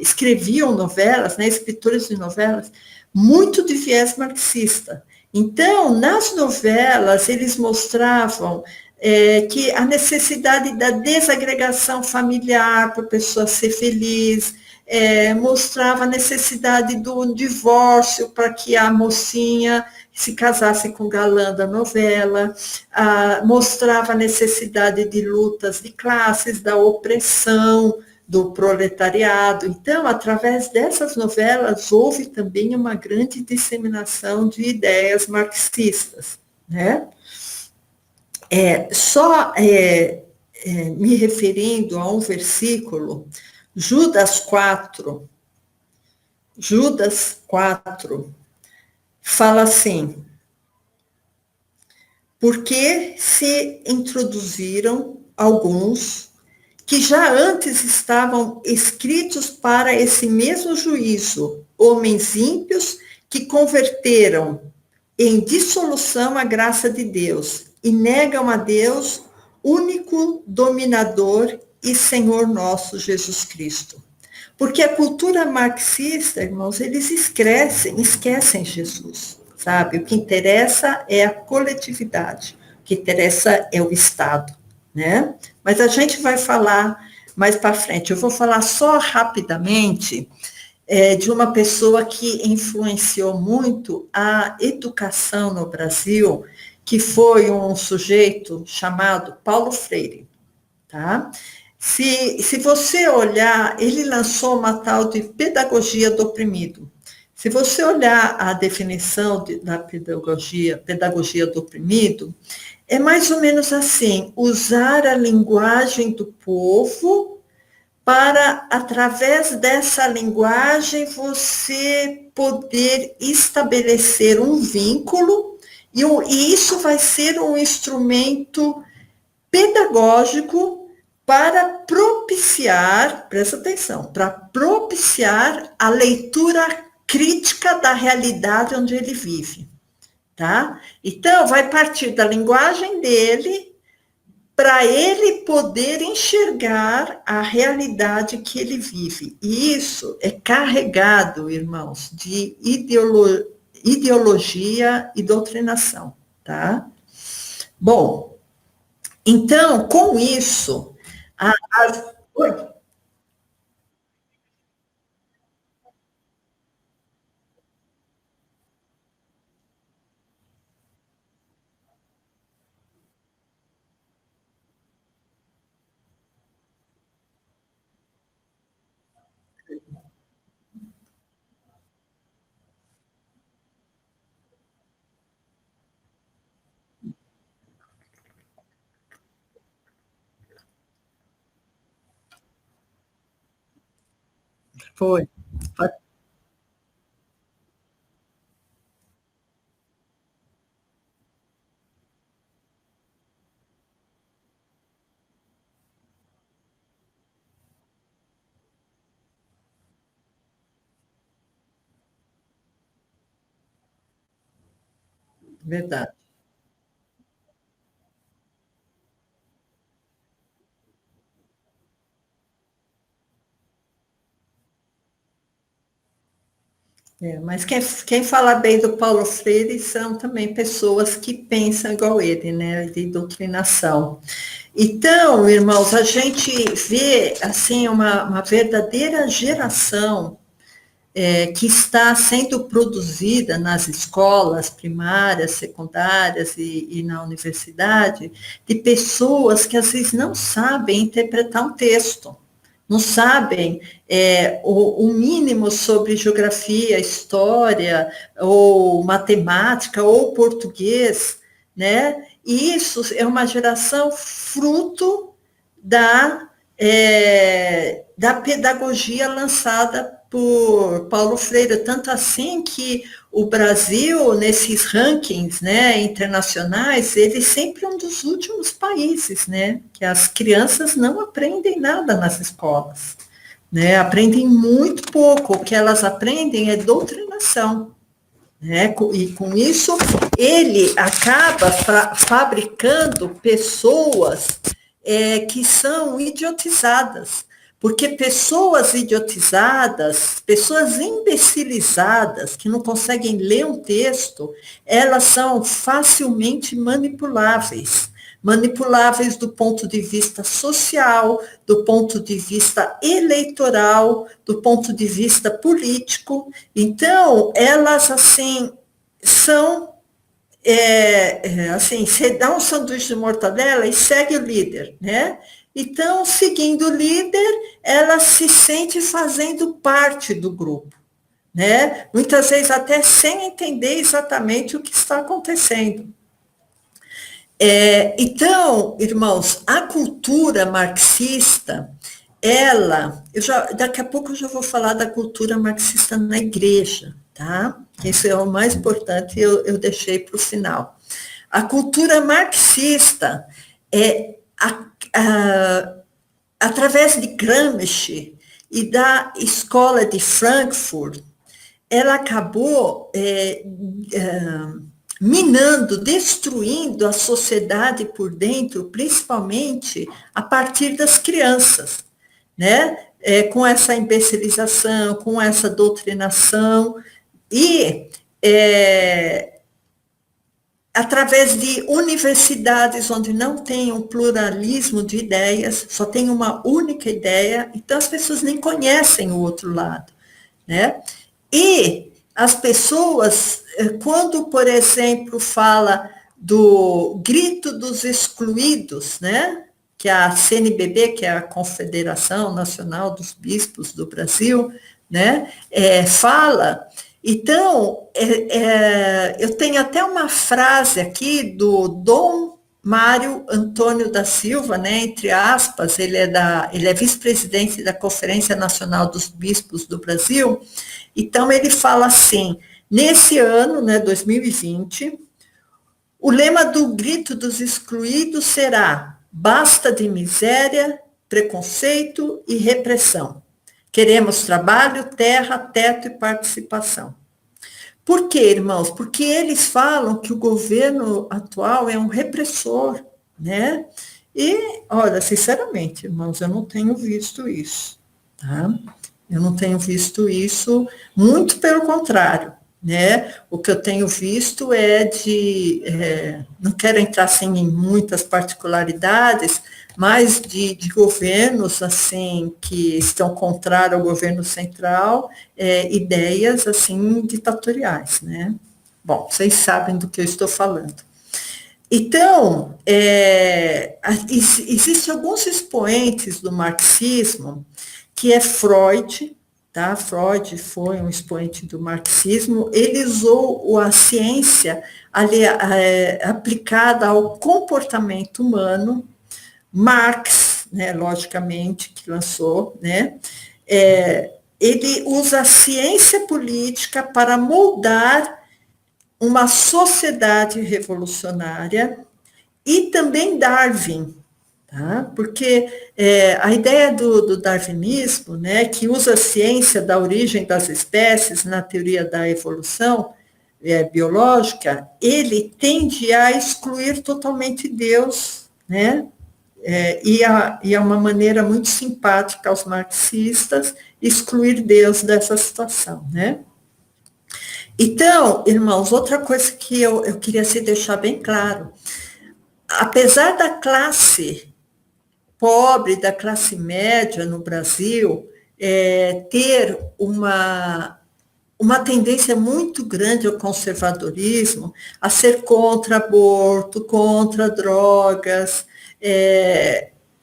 Speaker 1: escreviam novelas, né, escritores de novelas, muito de viés marxista. Então, nas novelas, eles mostravam que a necessidade da desagregação familiar para a pessoa ser feliz, mostrava a necessidade do divórcio para que a mocinha se casasse com o galã da novela, mostrava a necessidade de lutas de classes, da opressão, do proletariado. Então, através dessas novelas, houve também uma grande disseminação de ideias marxistas, né? Me referindo a um versículo, Judas 4 fala assim: porque se introduziram alguns que já antes estavam escritos para esse mesmo juízo, homens ímpios que converteram em dissolução a graça de Deus e negam a Deus, único dominador e Senhor nosso Jesus Cristo. Porque a cultura marxista, irmãos, eles esquecem Jesus, sabe? O que interessa é a coletividade, o que interessa é o Estado, né? Mas a gente vai falar mais para frente. Eu vou falar só rapidamente de uma pessoa que influenciou muito a educação no Brasil, que foi um sujeito chamado Paulo Freire, tá? Se você olhar, ele lançou uma tal de pedagogia do oprimido. Se você olhar a definição da pedagogia do oprimido, é mais ou menos assim: usar a linguagem do povo para, através dessa linguagem, você poder estabelecer um vínculo, e isso vai ser um instrumento pedagógico para propiciar, presta atenção, para propiciar a leitura crítica da realidade onde ele vive, tá? Então, vai partir da linguagem dele para ele poder enxergar a realidade que ele vive. E isso é carregado, irmãos, de ideologia e doutrinação, tá? Bom, então, com isso, Oi. Foi. Verdade. Mas quem fala bem do Paulo Freire são também pessoas que pensam igual ele, né, de doutrinação. Então, irmãos, a gente vê assim uma verdadeira geração que está sendo produzida nas escolas primárias, secundárias e na universidade, de pessoas que às vezes não sabem interpretar um texto, não sabem o mínimo sobre geografia, história, ou matemática, ou português, né? E isso é uma geração fruto da pedagogia lançada por Paulo Freire, tanto assim que o Brasil, nesses rankings, né, internacionais, ele sempre é um dos últimos países, né, que as crianças não aprendem nada nas escolas, né, aprendem muito pouco, o que elas aprendem é doutrinação, né, e com isso ele acaba fabricando pessoas que são idiotizadas, porque pessoas idiotizadas, pessoas imbecilizadas, que não conseguem ler um texto, elas são facilmente manipuláveis. Manipuláveis do ponto de vista social, do ponto de vista eleitoral, do ponto de vista político. Então, elas, assim, são assim, você dá um sanduíche de mortadela e segue o líder, né? Então, seguindo o líder, ela se sente fazendo parte do grupo, né? Muitas vezes até sem entender exatamente o que está acontecendo. Então, irmãos, a cultura marxista, daqui a pouco eu já vou falar da cultura marxista na igreja, tá? Isso é o mais importante, eu deixei para o final. A cultura marxista através de Gramsci e da escola de Frankfurt, ela acabou minando, destruindo a sociedade por dentro, principalmente a partir das crianças, né? Com essa imbecilização, com essa doutrinação, e através de universidades onde não tem um pluralismo de ideias, só tem uma única ideia, então as pessoas nem conhecem o outro lado, né? E as pessoas, quando, por exemplo, fala do grito dos excluídos, né? Que é a CNBB, que é a Confederação Nacional dos Bispos do Brasil, né? Fala. Então, eu tenho até uma frase aqui do Dom Mário Antônio da Silva, né, entre aspas, ele é vice-presidente da Conferência Nacional dos Bispos do Brasil. Então, ele fala assim, nesse ano, né, 2020, o lema do grito dos excluídos será: basta de miséria, preconceito e repressão. Queremos trabalho, terra, teto e participação. Por quê, irmãos? Porque eles falam que o governo atual é um repressor, né? E, olha, sinceramente, irmãos, eu não tenho visto isso, tá? Eu não tenho visto isso, muito pelo contrário, né? O que eu tenho visto não quero entrar assim em muitas particularidades, mas de governos assim que estão contrários ao governo central, ideias assim ditatoriais, né? Bom, vocês sabem do que eu estou falando. Então, existem alguns expoentes do marxismo, que é Freud, tá? Freud foi um expoente do marxismo, ele usou a ciência aplicada ao comportamento humano. Marx, né, logicamente, que lançou, né, ele usa a ciência política para moldar uma sociedade revolucionária, e também Darwin, tá? Porque a ideia do darwinismo, né, que usa a ciência da origem das espécies na teoria da evolução biológica, ele tende a excluir totalmente Deus, né? E é uma maneira muito simpática aos marxistas excluir Deus dessa situação, né? Então, irmãos, outra coisa que eu queria se deixar bem claro, apesar da classe pobre, da classe média no Brasil, ter uma tendência muito grande ao conservadorismo, a ser contra aborto, contra drogas,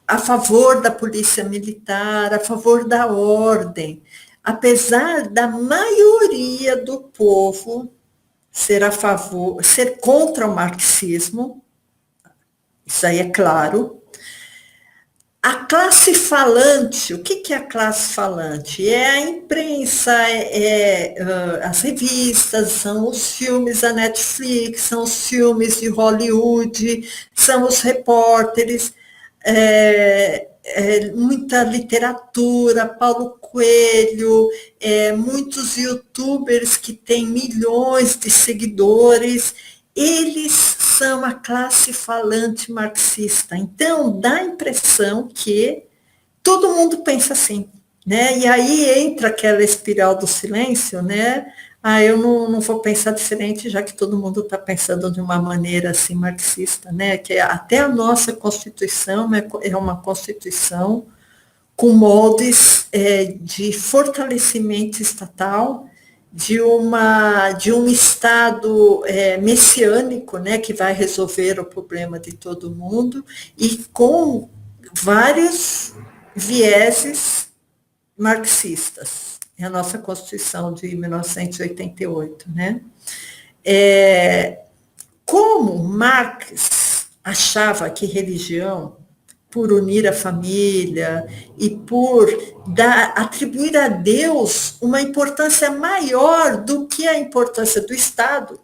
Speaker 1: a favor da polícia militar, a favor da ordem, apesar da maioria do povo ser contra o marxismo, isso aí é claro. A classe falante, o que é a classe falante? É a imprensa, as revistas, são os filmes da Netflix, são os filmes de Hollywood, são os repórteres, muita literatura, Paulo Coelho, muitos youtubers que têm milhões de seguidores, eles são a classe falante marxista. Então, dá a impressão que todo mundo pensa assim, né? E aí entra aquela espiral do silêncio, né? Eu não vou pensar diferente, já que todo mundo está pensando de uma maneira assim marxista, né? Que até a nossa Constituição é uma Constituição com moldes de fortalecimento estatal de um Estado messiânico, né, que vai resolver o problema de todo mundo, e com vários vieses marxistas. É a nossa Constituição de 1988, né? Como Marx achava que religião, por unir a família e por atribuir a Deus uma importância maior do que a importância do Estado,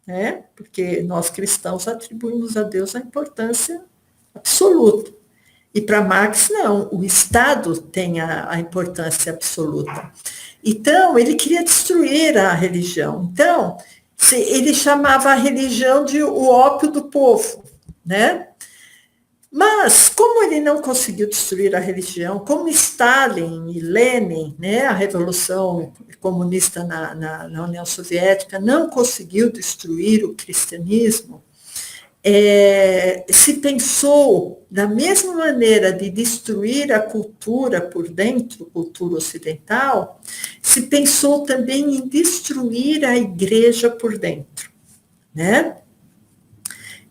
Speaker 1: né? Porque nós cristãos atribuímos a Deus a importância absoluta. E para Marx, não, o Estado tem a importância absoluta. Então, ele queria destruir a religião. Então, ele chamava a religião de o ópio do povo, né? Mas, como ele não conseguiu destruir a religião, como Stalin e Lenin, né, a Revolução Comunista na União Soviética, não conseguiu destruir o cristianismo, se pensou, da mesma maneira de destruir a cultura por dentro, cultura ocidental, se pensou também em destruir a igreja por dentro, né?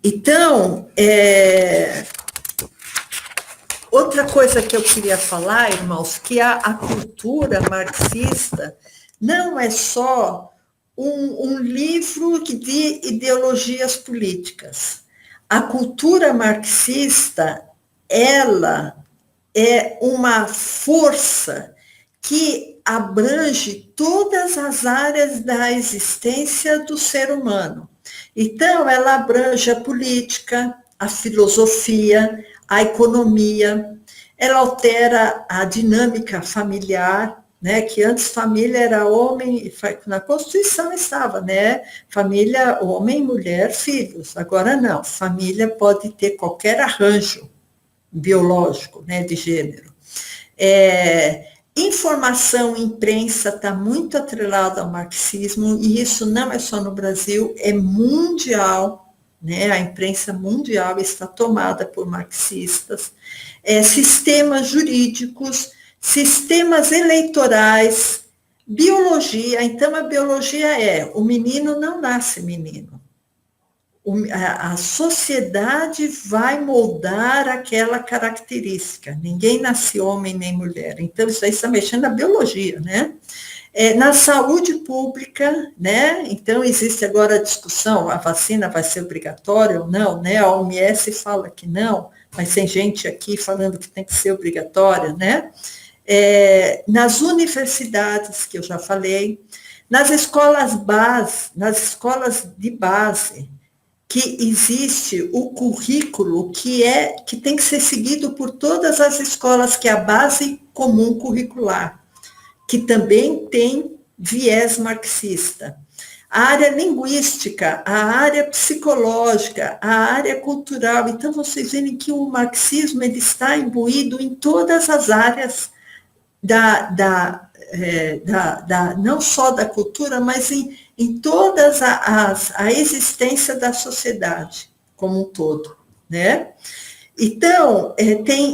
Speaker 1: Então, outra coisa que eu queria falar, irmãos, que a cultura marxista não é só um livro de ideologias políticas. A cultura marxista, ela é uma força que abrange todas as áreas da existência do ser humano. Então, ela abrange a política, a filosofia, a economia, ela altera a dinâmica familiar, né, que antes família era homem, na Constituição estava, né, família, homem, mulher, filhos. Agora não, família pode ter qualquer arranjo biológico, né, de gênero. Informação, imprensa está muito atrelada ao marxismo, e isso não é só no Brasil, é mundial, né, a imprensa mundial está tomada por marxistas. Sistemas jurídicos, sistemas eleitorais, biologia. Então, a biologia o menino não nasce menino. A sociedade vai moldar aquela característica. Ninguém nasce homem nem mulher. Então, isso aí está mexendo na biologia, né? Na saúde pública, né? Então, existe agora a discussão, a vacina vai ser obrigatória ou não, né? A OMS fala que não, mas tem gente aqui falando que tem que ser obrigatória, né? Nas universidades, que eu já falei, nas escolas de base, que existe o currículo que tem que ser seguido por todas as escolas, que é a base comum curricular, que também tem viés marxista. A área linguística, a área psicológica, a área cultural. Então, vocês veem que o marxismo ele está imbuído em todas as áreas não só da cultura, mas em todas a existência da sociedade como um todo, né? Então,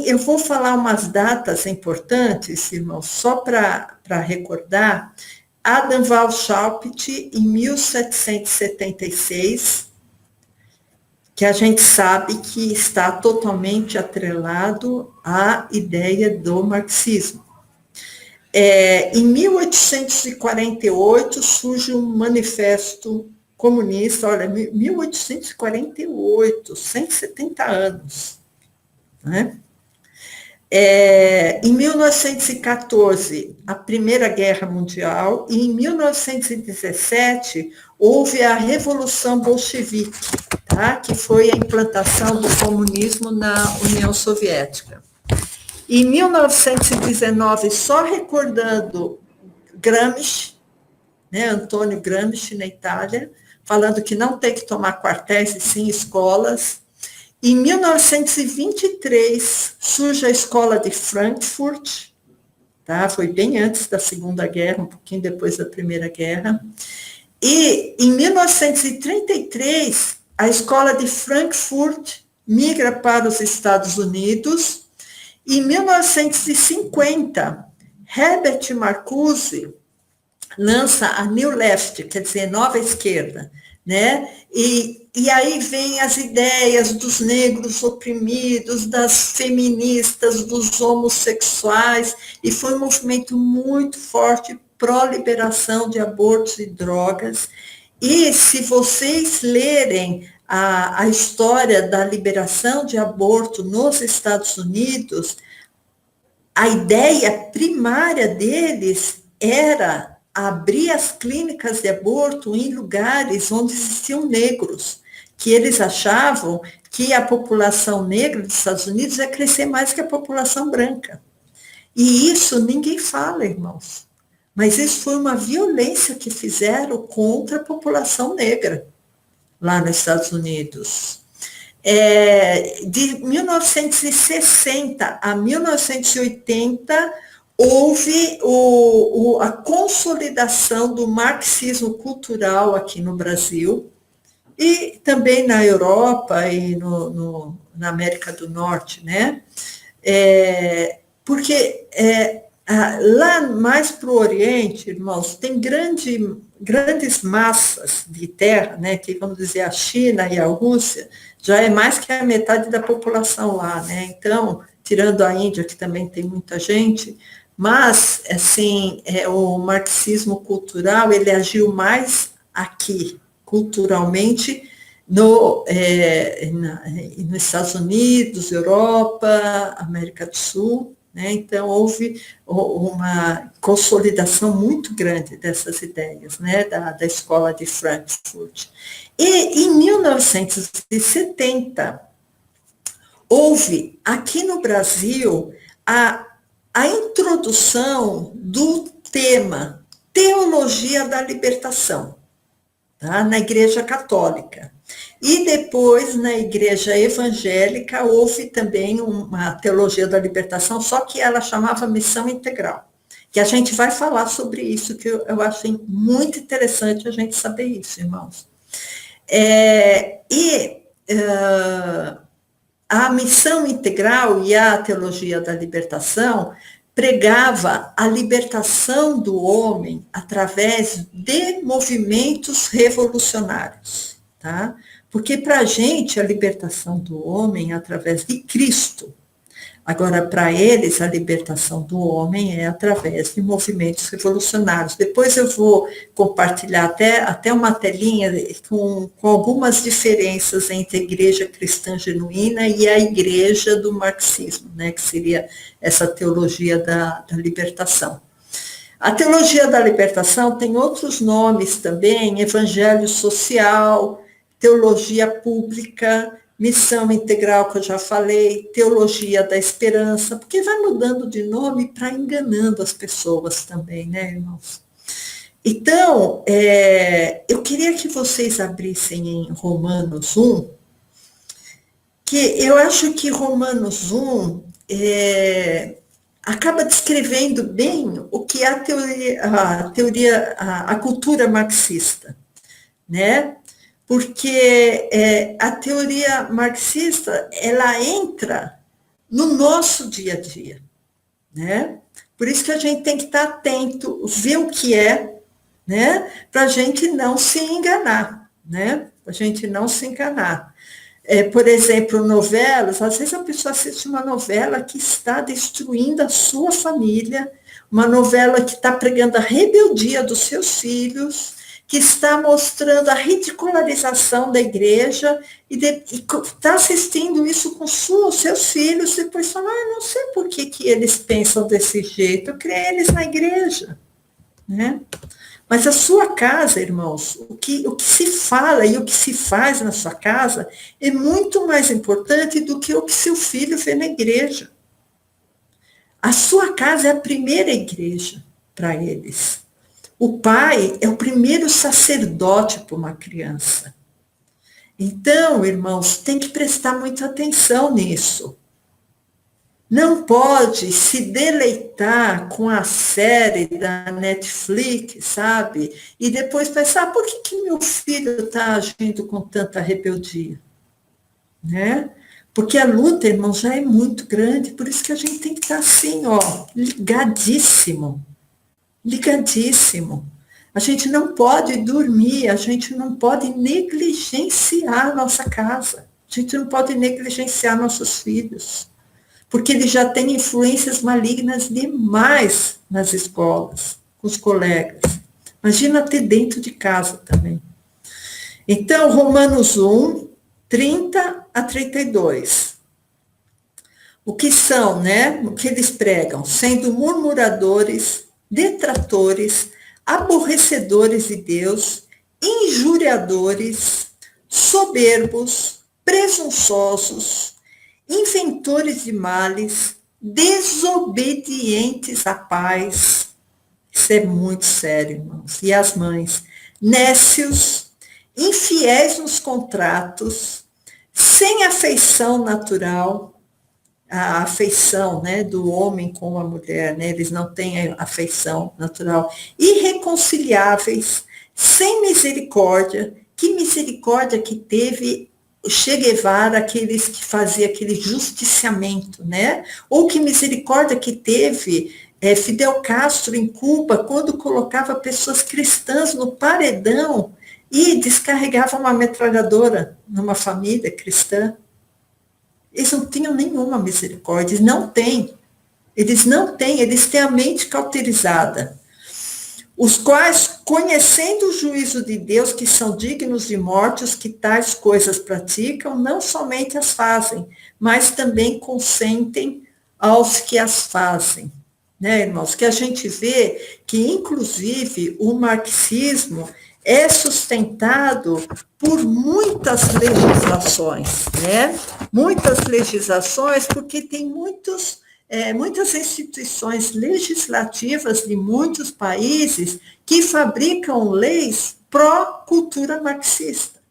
Speaker 1: eu vou falar umas datas importantes, irmãos, só para recordar. Adam Weishaupt, em 1776, que a gente sabe que está totalmente atrelado à ideia do marxismo. Em 1848 surge um manifesto comunista, olha, 1848, 170 anos. Né? Em 1914, a Primeira Guerra Mundial, e em 1917 houve a Revolução Bolchevique, tá? Que foi a implantação do comunismo na União Soviética. Em 1919, só recordando Gramsci, né, Antônio Gramsci, na Itália, falando que não tem que tomar quartéis e sim escolas. Em 1923, surge a escola de Frankfurt, tá? Foi bem antes da Segunda Guerra, um pouquinho depois da Primeira Guerra. E em 1933, a escola de Frankfurt migra para os Estados Unidos. Em 1950, Herbert Marcuse, lança a New Left, quer dizer, nova esquerda, né? E aí vem as ideias dos negros oprimidos, das feministas, dos homossexuais, e foi um movimento muito forte pró-liberação de abortos e drogas. E se vocês lerem a história da liberação de aborto nos Estados Unidos, a ideia primária deles era abrir as clínicas de aborto em lugares onde existiam negros, que eles achavam que a população negra dos Estados Unidos ia crescer mais que a população branca. E isso ninguém fala, irmãos. Mas isso foi uma violência que fizeram contra a população negra lá nos Estados Unidos. De 1960 a 1980, houve a consolidação do marxismo cultural aqui no Brasil, e também na Europa e na América do Norte, né? Porque lá mais para o Oriente, irmãos, tem grandes massas de terra, né? Que vamos dizer a China e a Rússia, já é mais que a metade da população lá, né? Então, tirando a Índia, que também tem muita gente, mas, assim, o marxismo cultural, ele agiu mais aqui, culturalmente, nos Estados Unidos, Europa, América do Sul, né? Então, houve uma consolidação muito grande dessas ideias, né? da escola de Frankfurt. E em 1970, houve aqui no Brasil a introdução do tema Teologia da Libertação, tá? Na Igreja Católica. E depois, na Igreja Evangélica, houve também uma Teologia da Libertação, só que ela chamava Missão Integral. Que a gente vai falar sobre isso, que eu achei muito interessante a gente saber isso, irmãos. A missão integral e a teologia da libertação pregava a libertação do homem através de movimentos revolucionários, tá? Porque para a gente a libertação do homem é através de Cristo. Agora, para eles, a libertação do homem é através de movimentos revolucionários. Depois eu vou compartilhar até uma telinha com algumas diferenças entre a igreja cristã genuína e a igreja do marxismo, né, que seria essa teologia da libertação. A teologia da libertação tem outros nomes também, evangelho social, teologia pública, missão integral, que eu já falei, teologia da esperança, porque vai mudando de nome para enganando as pessoas também, né, irmãos? Então, eu queria que vocês abrissem em Romanos 1, que eu acho que Romanos 1 acaba descrevendo bem o que é a cultura marxista, né? Porque a teoria marxista, ela entra no nosso dia a dia, né? Por isso que a gente tem que estar atento, ver o que é, né? Para a gente não se enganar, né? Para a gente não se enganar. Por exemplo, novelas, às vezes a pessoa assiste uma novela que está destruindo a sua família, uma novela que está pregando a rebeldia dos seus filhos, que está mostrando a ridicularização da igreja e está assistindo isso com seus filhos, e depois fala, não sei por que eles pensam desse jeito, eu criei eles na igreja, né? Mas a sua casa, irmãos, o que se fala e o que se faz na sua casa é muito mais importante do que o que seu filho vê na igreja. A sua casa é a primeira igreja para eles. O pai é o primeiro sacerdote para uma criança. Então, irmãos, tem que prestar muita atenção nisso. Não pode se deleitar com a série da Netflix, sabe? E depois pensar, por que meu filho está agindo com tanta rebeldia? Né? Porque a luta, irmãos, já é muito grande, por isso que a gente tem que estar assim, ó, ligadíssimo. Ligadíssimo. A gente não pode dormir, a gente não pode negligenciar a nossa casa, a gente não pode negligenciar nossos filhos, porque eles já têm influências malignas demais nas escolas, com os colegas. Imagina ter dentro de casa também. Então, Romanos 1, 30 a 32. O que são, né? O que eles pregam? Sendo murmuradores, detratores, aborrecedores de Deus, injuriadores, soberbos, presunçosos, inventores de males, desobedientes à paz. Isso é muito sério, irmãos. E as mães? Nécios, infiéis nos contratos, sem afeição natural, a afeição, né, do homem com a mulher, né, eles não têm afeição natural, irreconciliáveis, sem misericórdia. Que misericórdia que teve Che Guevara, aqueles que fazia aquele justiciamento, né? Ou que misericórdia que teve Fidel Castro em Cuba, quando colocava pessoas cristãs no paredão e descarregava uma metralhadora numa família cristã. Eles não tinham nenhuma misericórdia, eles não têm, eles têm a mente cauterizada, os quais, conhecendo o juízo de Deus, que são dignos de morte, os que tais coisas praticam, não somente as fazem, mas também consentem aos que as fazem. Né, irmãos? Que a gente vê que, inclusive, o marxismo é sustentado por muitas legislações, né? Muitas legislações, porque tem muitas instituições legislativas de muitos países que fabricam leis pró-cultura marxista.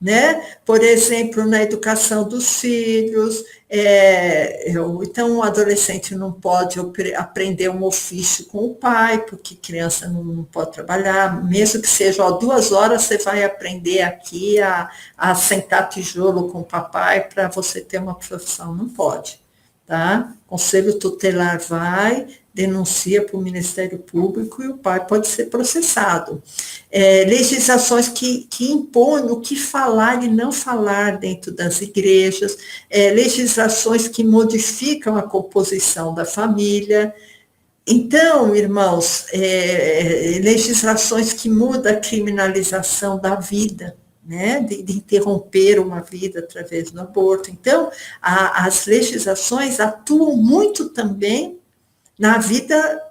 Speaker 1: Né? Por exemplo, na educação dos filhos, então o adolescente não pode aprender um ofício com o pai, porque criança não pode trabalhar, mesmo que seja 2 horas, você vai aprender aqui a sentar tijolo com o papai para você ter uma profissão, não pode. Tá? O Conselho Tutelar vai, denuncia para o Ministério Público e o pai pode ser processado. Legislações que impõem o que falar e não falar dentro das igrejas, legislações que modificam a composição da família. Então, irmãos, legislações que mudam a criminalização da vida, né, de interromper uma vida através do aborto. Então, as legislações atuam muito também na vida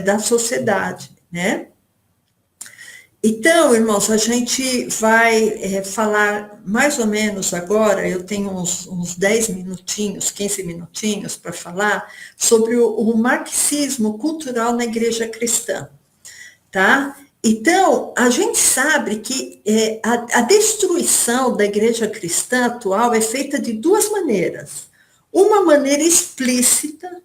Speaker 1: da sociedade, né? Então, irmãos, a gente vai falar mais ou menos agora, eu tenho uns 10 minutinhos, 15 minutinhos para falar sobre o marxismo cultural na igreja cristã, tá? Então, a gente sabe que a destruição da igreja cristã atual é feita de duas maneiras. Uma maneira explícita,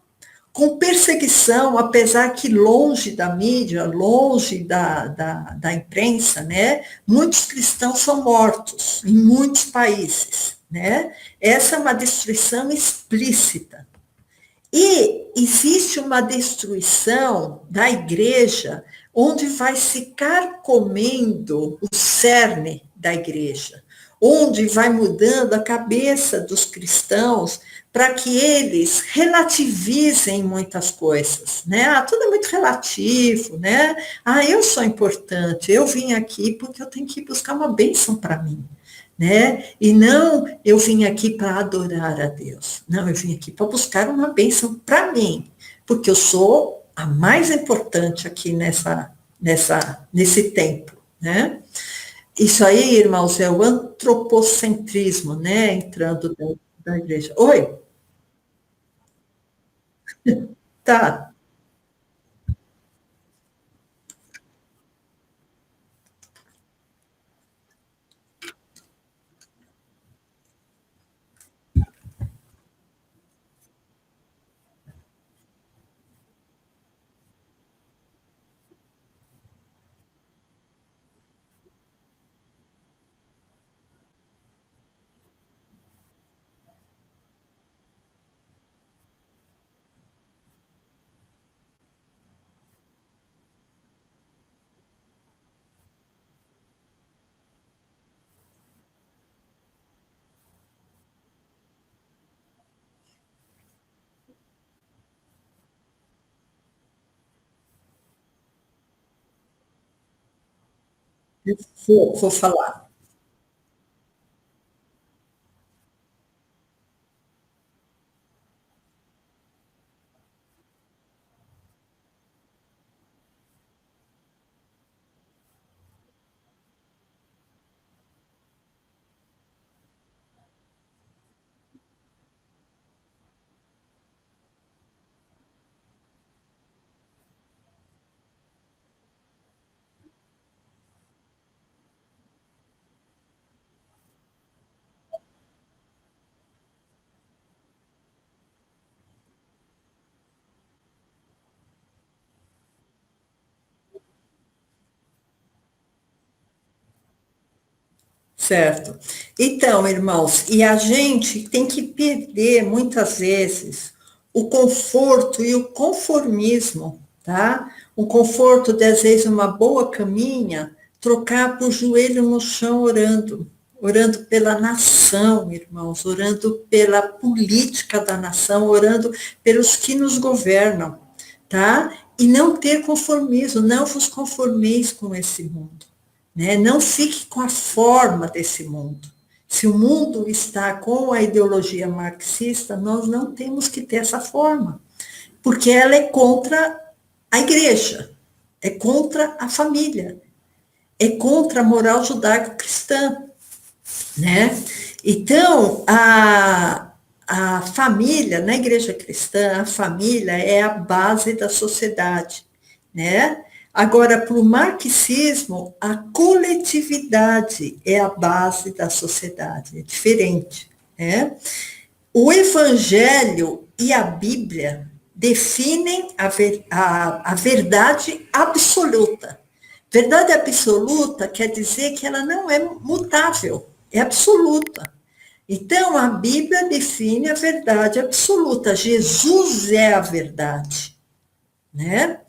Speaker 1: com perseguição, apesar que longe da mídia, longe da imprensa, né, muitos cristãos são mortos em muitos países. Né? Essa é uma destruição explícita. E existe uma destruição da igreja onde vai se carcomendo o cerne da igreja, onde vai mudando a cabeça dos cristãos para que eles relativizem muitas coisas, né? Tudo é muito relativo, né? Eu sou importante, eu vim aqui porque eu tenho que buscar uma bênção para mim. Né? E não eu vim aqui para adorar a Deus. Não, eu vim aqui para buscar uma bênção para mim, porque eu sou a mais importante aqui nesse tempo, né? Isso aí, irmãos, é o antropocentrismo, né? Entrando da igreja. Oi? Tá. Vou falar. Certo. Então, irmãos, e a gente tem que perder muitas vezes o conforto e o conformismo, tá? O conforto de, às vezes, uma boa caminha, trocar por joelho no chão orando, orando pela nação, irmãos, orando pela política da nação, orando pelos que nos governam, tá? E não ter conformismo, não vos conformeis com esse mundo, né? Não fique com a forma desse mundo. Se o mundo está com a ideologia marxista, nós não temos que ter essa forma, porque ela é contra a igreja, é contra a família, é contra a moral judaico-cristã, né? Então, a família, na igreja cristã, a família é a base da sociedade, né? Agora, para o marxismo, a coletividade é a base da sociedade, é diferente, né? O evangelho e a Bíblia definem a verdade absoluta. Verdade absoluta quer dizer que ela não é mutável, é absoluta. Então, a Bíblia define a verdade absoluta. Jesus é a verdade, né?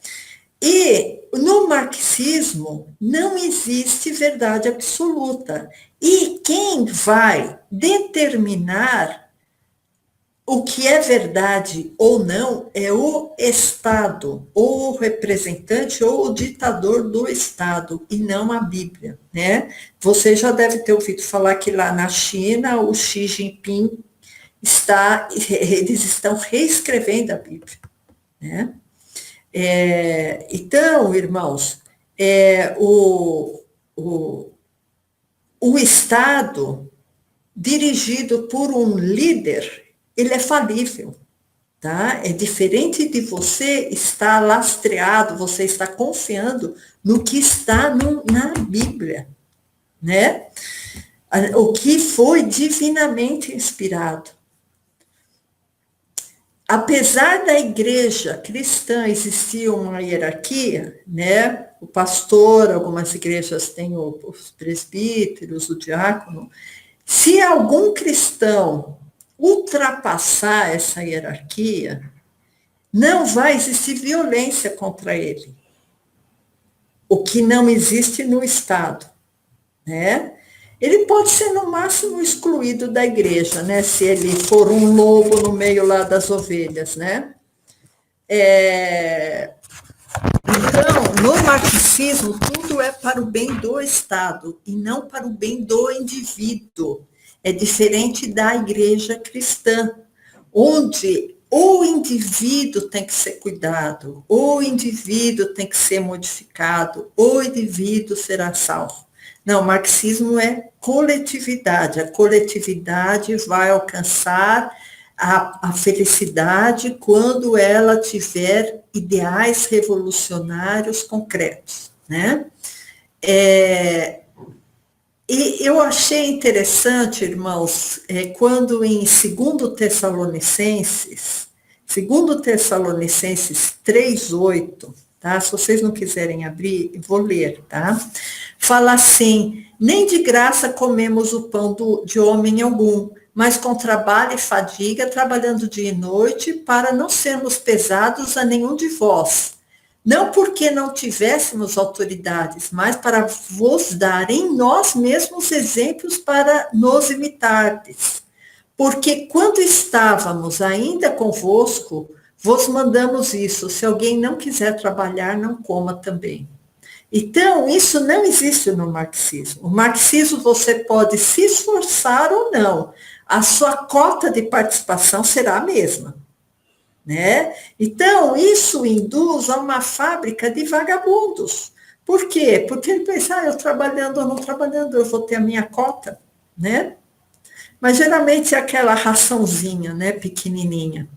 Speaker 1: E no marxismo não existe verdade absoluta. E quem vai determinar o que é verdade ou não é o Estado, ou o representante, ou o ditador do Estado, e não a Bíblia, né? Você já deve ter ouvido falar que lá na China, o Xi Jinping eles estão reescrevendo a Bíblia, né? Então, irmãos, é, o, o, o Estado, dirigido por um líder, ele é falível, tá? É diferente de você estar lastreado, você está confiando no que está na Bíblia, né? O que foi divinamente inspirado. Apesar da igreja cristã existir uma hierarquia, né? O pastor, algumas igrejas têm os presbíteros, o diácono. Se algum cristão ultrapassar essa hierarquia, não vai existir violência contra ele, o que não existe no Estado, né? Ele pode ser, no máximo, excluído da igreja, né? Se ele for um lobo no meio lá das ovelhas, né? Então, no marxismo, tudo é para o bem do Estado e não para o bem do indivíduo. É diferente da igreja cristã, onde o indivíduo tem que ser cuidado, o indivíduo tem que ser modificado, o indivíduo será salvo. Não, o marxismo é coletividade. A coletividade vai alcançar a felicidade quando ela tiver ideais revolucionários concretos, né? E eu achei interessante, irmãos, quando em 2 Tessalonicenses 3:8, tá? Se vocês não quiserem abrir, eu vou ler, tá? Fala assim: nem de graça comemos o pão de homem algum, mas com trabalho e fadiga, trabalhando dia e noite, para não sermos pesados a nenhum de vós. Não porque não tivéssemos autoridades, mas para vos dar em nós mesmos exemplos para nos imitardes. Porque quando estávamos ainda convosco, vos mandamos isso: se alguém não quiser trabalhar, não coma também. Então, isso não existe no marxismo. O marxismo você pode se esforçar ou não, a sua cota de participação será a mesma, né? Então, isso induz a uma fábrica de vagabundos. Por quê? Porque ele pensa, eu trabalhando ou não trabalhando, eu vou ter a minha cota, né? Mas geralmente é aquela raçãozinha, né, pequenininha.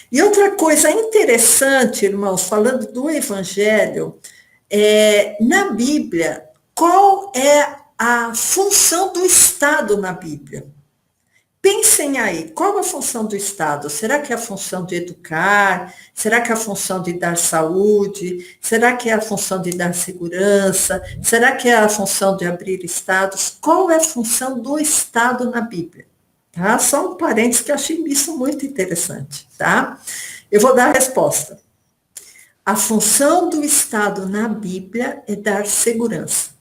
Speaker 1: E outra coisa interessante, irmãos, falando do Evangelho, na Bíblia, qual é a função do Estado na Bíblia? Pensem aí, qual a função do Estado? Será que é a função de educar? Será que é a função de dar saúde? Será que é a função de dar segurança? Será que é a função de abrir estados? Qual é a função do Estado na Bíblia? Tá? Só um parênteses que eu achei isso muito interessante, tá? Eu vou dar a resposta. A função do Estado na Bíblia é dar segurança,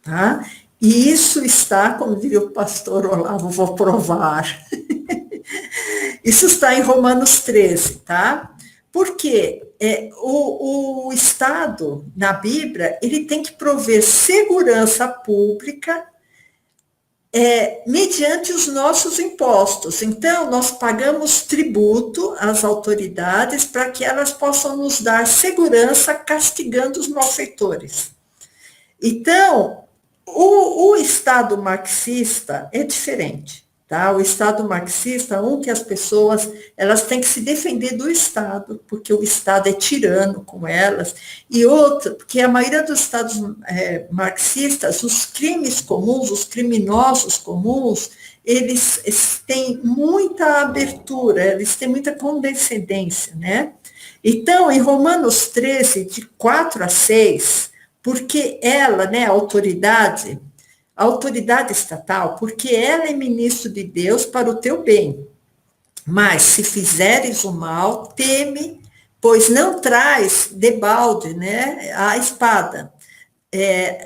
Speaker 1: tá? E isso está, como diria o pastor Olavo, vou provar. Isso está em Romanos 13, tá? Porque o Estado, na Bíblia, ele tem que prover segurança pública mediante os nossos impostos. Então, nós pagamos tributo às autoridades para que elas possam nos dar segurança castigando os malfeitores. Então, o Estado marxista é diferente, tá? O Estado marxista, que as pessoas, elas têm que se defender do Estado, porque o Estado é tirano com elas, e outra, porque a maioria dos Estados marxistas, os crimes comuns, os criminosos comuns, eles têm muita abertura, eles têm muita condescendência, né? Então, em Romanos 13, de 4 a 6, porque ela, né, a autoridade estatal, porque ela é ministro de Deus para o teu bem. Mas, se fizeres o mal, teme, pois não traz debalde, né, a espada.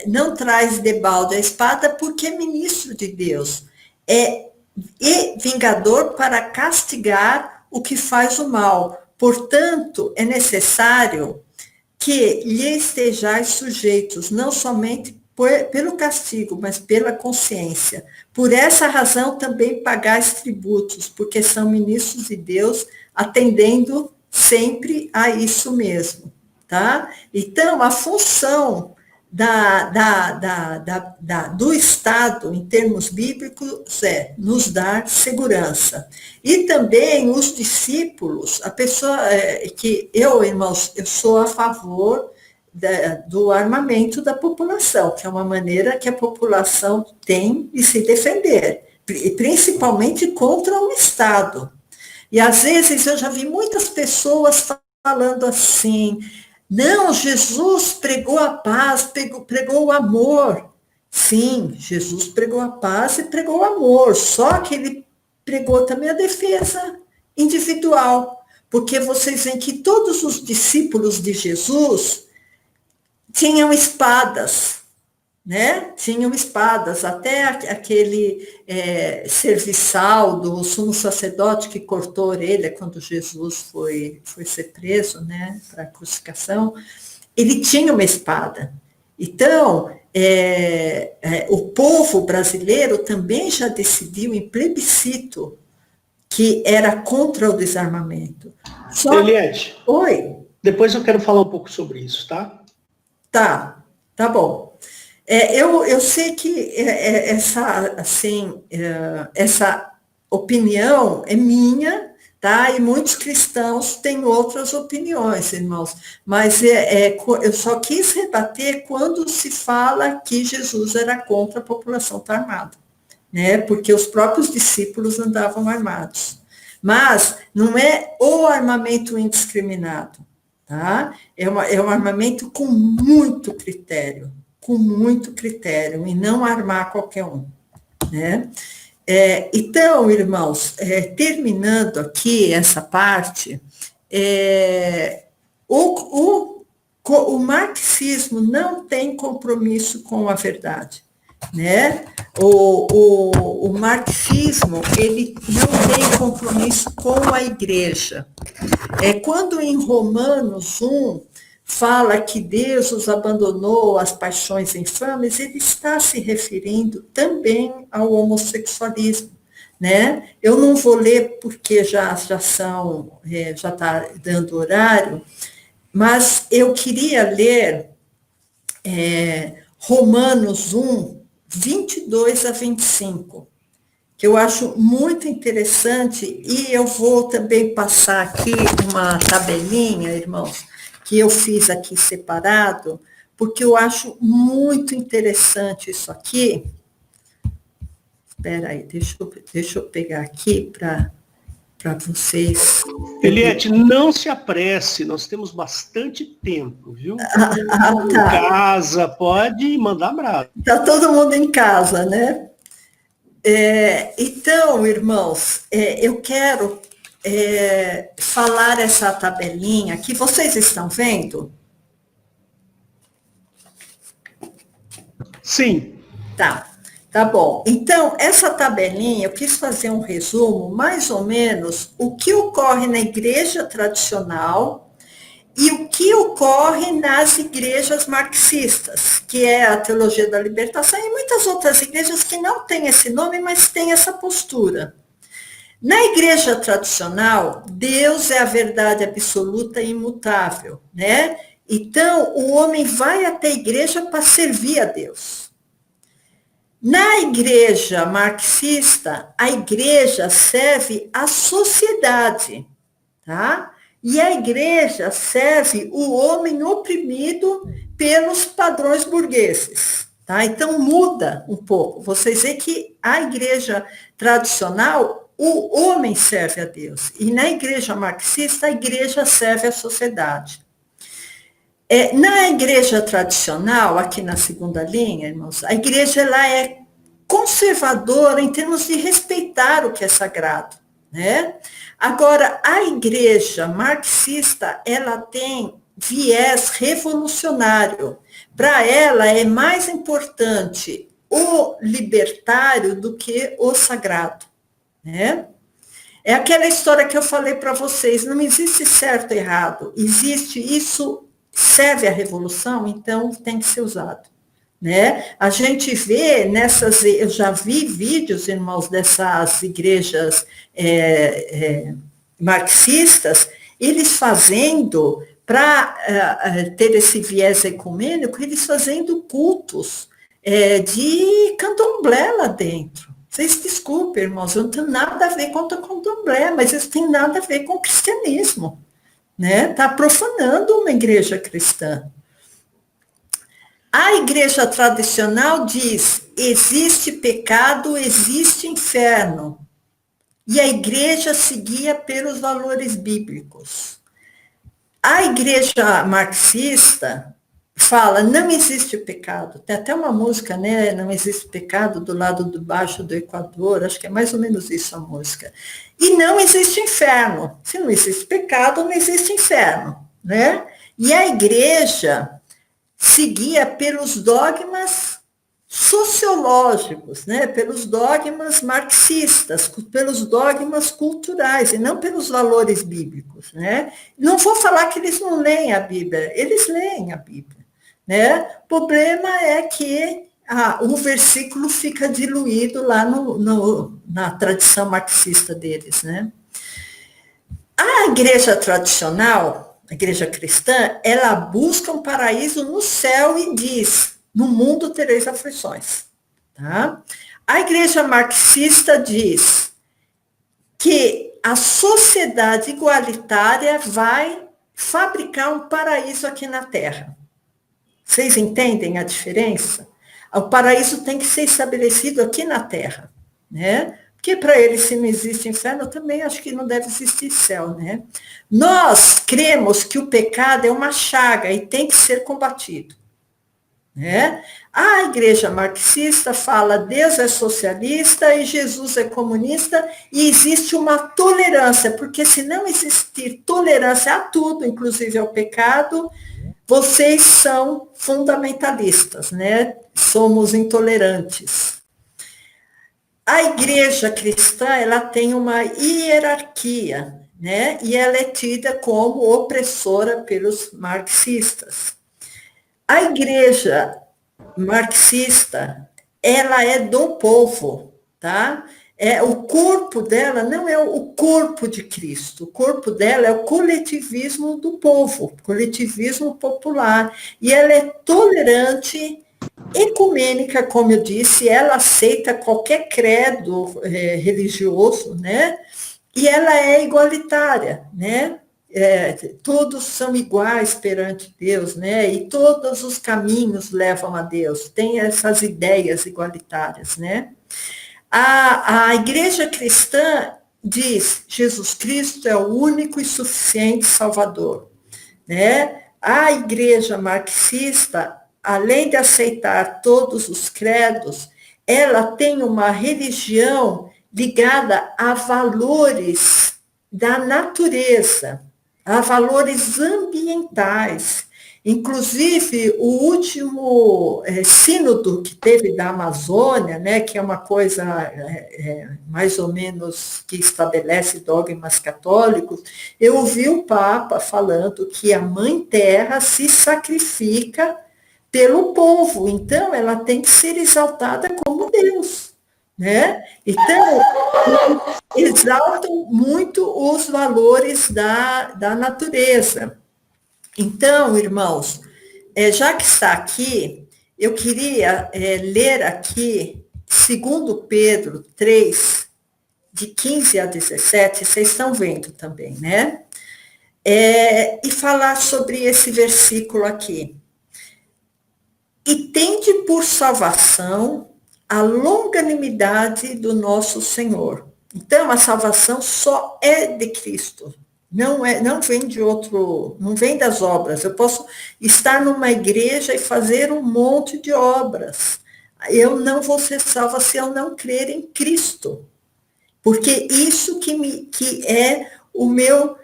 Speaker 1: Não traz debalde a espada porque é ministro de Deus. E vingador para castigar o que faz o mal. Portanto, é necessário que lhe estejais sujeitos, não somente pelo castigo, mas pela consciência. Por essa razão também pagais tributos, porque são ministros de Deus, atendendo sempre a isso mesmo, tá? Então, a função do Estado, em termos bíblicos, é nos dar segurança. E também os discípulos, a pessoa irmãos, eu sou a favor do armamento da população, que é uma maneira que a população tem de se defender, principalmente contra o Estado. E às vezes eu já vi muitas pessoas falando assim, não, Jesus pregou a paz, pregou o amor. Sim, Jesus pregou a paz e pregou o amor, só que ele pregou também a defesa individual, porque vocês veem que todos os discípulos de Jesus tinham espadas, né? Tinham espadas, até aquele serviçal do sumo sacerdote que cortou a orelha quando Jesus foi ser preso, né, para a crucificação, ele tinha uma espada. Então, o povo brasileiro também já decidiu em plebiscito que era contra o desarmamento.
Speaker 2: Eliette,
Speaker 1: Oi?
Speaker 2: Depois eu quero falar um pouco sobre isso, tá?
Speaker 1: Tá bom. Eu sei que essa opinião é minha, tá? E muitos cristãos têm outras opiniões, irmãos. Mas eu só quis rebater quando se fala que Jesus era contra a população estar armada, né? Porque os próprios discípulos andavam armados. Mas não é o armamento indiscriminado, tá? É um armamento com muito critério, e não armar qualquer um, né? Então, irmãos, terminando aqui essa parte, o marxismo não tem compromisso com a verdade, né? O marxismo, ele não tem compromisso com a igreja. Quando em Romanos 1 fala que Deus os abandonou às paixões infames, ele está se referindo também ao homossexualismo, né? Eu não vou ler porque já está dando horário, mas eu queria ler Romanos 1, 22 a 25, que eu acho muito interessante, e eu vou também passar aqui uma tabelinha, irmãos, que eu fiz aqui separado, porque eu acho muito interessante isso aqui. Espera aí, deixa eu pegar aqui para vocês.
Speaker 2: Eliette, não se apresse, nós temos bastante tempo, viu?
Speaker 1: Tá.
Speaker 2: Em casa, pode mandar bravo.
Speaker 1: Está todo mundo em casa, né? Então, irmãos, eu quero falar essa tabelinha que vocês estão vendo?
Speaker 2: Sim.
Speaker 1: Tá bom. Então, essa tabelinha, eu quis fazer um resumo, mais ou menos, o que ocorre na igreja tradicional e o que ocorre nas igrejas marxistas, que é a teologia da libertação, e muitas outras igrejas que não têm esse nome, mas têm essa postura. Na igreja tradicional, Deus é a verdade absoluta e imutável, né? Então, o homem vai até a igreja para servir a Deus. Na igreja marxista, a igreja serve a sociedade, tá? E a igreja serve o homem oprimido pelos padrões burgueses, tá? Então muda um pouco. Vocês veem que a igreja tradicional, o homem serve a Deus. E na igreja marxista, a igreja serve a sociedade. Na igreja tradicional, aqui na segunda linha, irmãos, a igreja ela é conservadora em termos de respeitar o que é sagrado, né? Agora, a igreja marxista, ela tem viés revolucionário. Para ela, é mais importante o libertário do que o sagrado, né? É aquela história que eu falei para vocês, não existe certo e errado, existe isso, serve à revolução, então tem que ser usado, né? A gente vê eu já vi vídeos, irmãos, dessas igrejas marxistas, eles fazendo, para ter esse viés ecumênico, eles fazendo cultos de candomblé lá dentro. Vocês desculpem, irmãos, eu não tenho nada a ver com o candomblé, mas isso tem nada a ver com o cristianismo, né? Está profanando uma igreja cristã. A igreja tradicional diz, existe pecado, existe inferno. E a igreja seguia pelos valores bíblicos. A igreja marxista fala, não existe pecado. Tem até uma música, né? Não existe pecado do lado de baixo do Equador, acho que é mais ou menos isso a música. E não existe inferno. Se não existe pecado, não existe inferno, né? E a igreja seguia pelos dogmas sociológicos, né? Pelos dogmas marxistas, pelos dogmas culturais, e não pelos valores bíblicos, né? Não vou falar que eles não leem a Bíblia, eles leem a Bíblia, né? O problema é que o versículo fica diluído lá na tradição marxista deles, né? A igreja tradicional, a igreja cristã, ela busca um paraíso no céu e diz, no mundo tereis aflições. Tá? A igreja marxista diz que a sociedade igualitária vai fabricar um paraíso aqui na Terra. Vocês entendem a diferença? O paraíso tem que ser estabelecido aqui na Terra, né? Porque para eles, se não existe inferno, eu também acho que não deve existir céu, né? Nós cremos que o pecado é uma chaga e tem que ser combatido, né? A igreja marxista fala Deus é socialista e Jesus é comunista e existe uma tolerância, porque se não existir tolerância a tudo, inclusive ao pecado, vocês são fundamentalistas, né? Somos intolerantes. A igreja cristã, ela tem uma hierarquia né? E ela é tida como opressora pelos marxistas. A igreja marxista, ela é do povo, tá? O corpo dela não é o corpo de Cristo, o corpo dela é o coletivismo do povo, coletivismo popular. E ela é tolerante, ecumênica, como eu disse, ela aceita qualquer credo religioso, né? E ela é igualitária, né? Todos são iguais perante Deus, né? E todos os caminhos levam a Deus. Tem essas ideias igualitárias, né? A igreja cristã diz: Jesus Cristo é o único e suficiente Salvador, né? A igreja marxista, além de aceitar todos os credos, ela tem uma religião ligada a valores da natureza, a valores ambientais. Inclusive, o último sínodo que teve da Amazônia, né, que é uma coisa mais ou menos que estabelece dogmas católicos, eu ouvi o Papa falando que a Mãe Terra se sacrifica pelo povo, então ela tem que ser exaltada como Deus, né? Então, exaltam muito os valores da natureza. Então, irmãos, já que está aqui, eu queria ler aqui, segundo Pedro 3, de 15 a 17, vocês estão vendo também, né? E falar sobre esse versículo aqui. E tende por salvação a longanimidade do nosso Senhor. Então, a salvação só é de Cristo. Não vem de outro, não vem das obras. Eu posso estar numa igreja e fazer um monte de obras. Eu não vou ser salva se eu não crer em Cristo. Porque isso que é o meu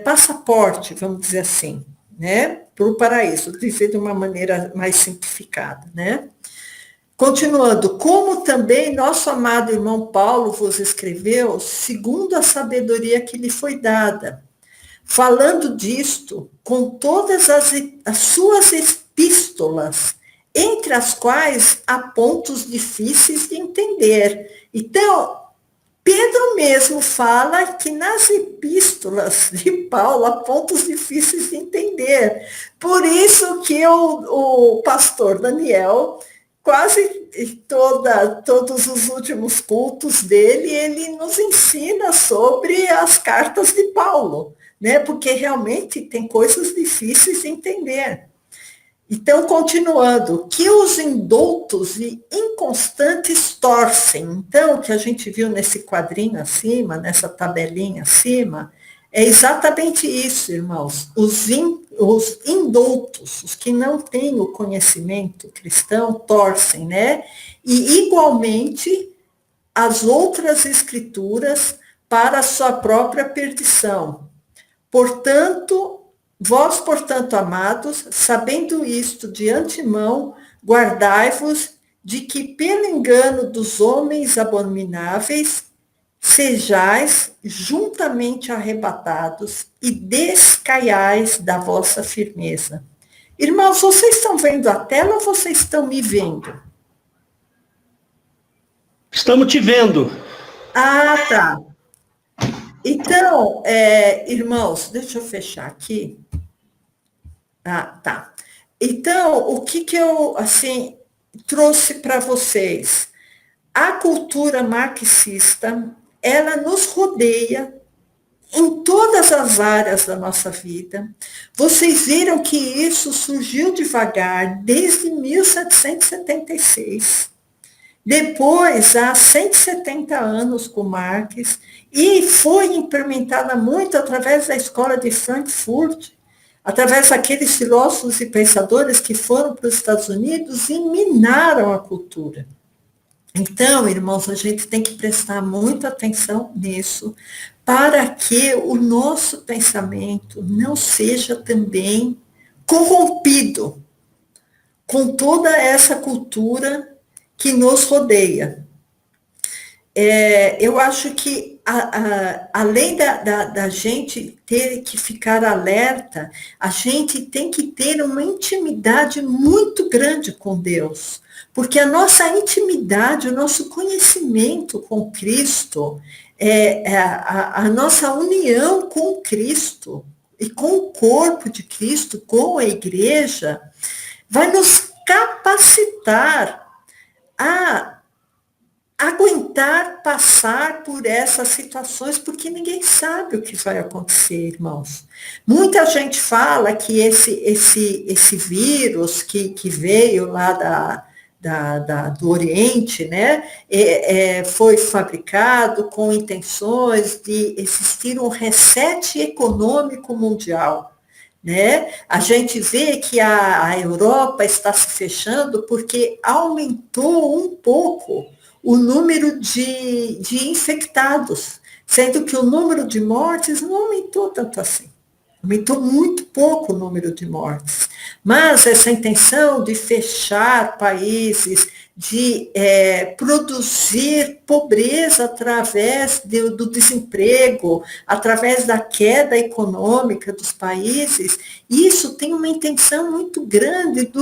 Speaker 1: passaporte, vamos dizer assim, né? Para o paraíso, dizer de uma maneira mais simplificada, né? Continuando, como também nosso amado irmão Paulo vos escreveu, segundo a sabedoria que lhe foi dada, falando disto com todas as suas epístolas, entre as quais há pontos difíceis de entender. Então, Pedro mesmo fala que nas epístolas de Paulo há pontos difíceis de entender. Por isso que o pastor Daniel, quase todos os últimos cultos dele, ele nos ensina sobre as cartas de Paulo, né? Porque realmente tem coisas difíceis de entender. Então, continuando, que os indoutos e inconstantes torcem. Então, o que a gente viu nesse quadrinho acima, nessa tabelinha acima, é exatamente isso, irmãos. Os indoutos, os que não têm o conhecimento cristão, torcem, né? E, igualmente, as outras escrituras para a sua própria perdição. Vós, portanto, amados, sabendo isto de antemão, guardai-vos de que, pelo engano dos homens abomináveis, sejais juntamente arrebatados e descaiais da vossa firmeza. Irmãos, vocês estão vendo a tela ou vocês estão me vendo?
Speaker 2: Estamos te vendo.
Speaker 1: Ah, tá. Então, irmãos, deixa eu fechar aqui. Ah, tá. Então, o que eu, assim, trouxe para vocês? A cultura marxista, ela nos rodeia em todas as áreas da nossa vida. Vocês viram que isso surgiu devagar desde 1776. Depois, há 170 anos com Marx, e foi implementada muito através da escola de Frankfurt, através daqueles filósofos e pensadores que foram para os Estados Unidos e minaram a cultura. Então, irmãos, a gente tem que prestar muita atenção nisso, para que o nosso pensamento não seja também corrompido com toda essa cultura que nos rodeia. Eu acho que além da gente ter que ficar alerta, a gente tem que ter uma intimidade muito grande com Deus. Porque a nossa intimidade, o nosso conhecimento com Cristo, a nossa união com Cristo e com o corpo de Cristo, com a igreja, vai nos capacitar a aguentar passar por essas situações, porque ninguém sabe o que vai acontecer, irmãos. Muita gente fala que esse vírus que veio lá do Oriente, né, foi fabricado com intenções de existir um reset econômico mundial. Né? A gente vê que a Europa está se fechando porque aumentou um pouco o número de infectados, sendo que o número de mortes não aumentou tanto assim. Aumentou muito pouco o número de mortes. Mas essa intenção de fechar países, de produzir pobreza através do desemprego, através da queda econômica dos países, isso tem uma intenção muito grande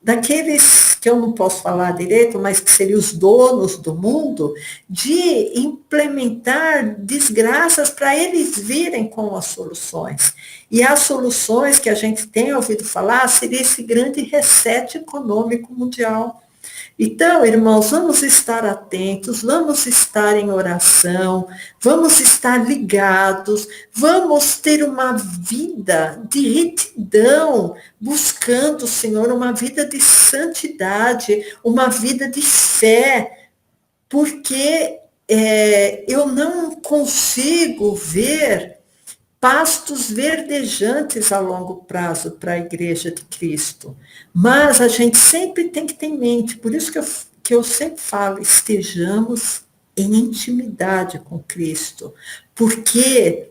Speaker 1: daqueles que eu não posso falar direito, mas que seriam os donos do mundo, de implementar desgraças para eles virem com as soluções. E as soluções que a gente tem ouvido falar seria esse grande reset econômico mundial. Então, irmãos, vamos estar atentos, vamos estar em oração, vamos estar ligados, vamos ter uma vida de retidão, buscando o Senhor, uma vida de santidade, uma vida de fé, porque eu não consigo ver pastos verdejantes a longo prazo para a Igreja de Cristo. Mas a gente sempre tem que ter em mente, por isso que eu sempre falo, estejamos em intimidade com Cristo, porque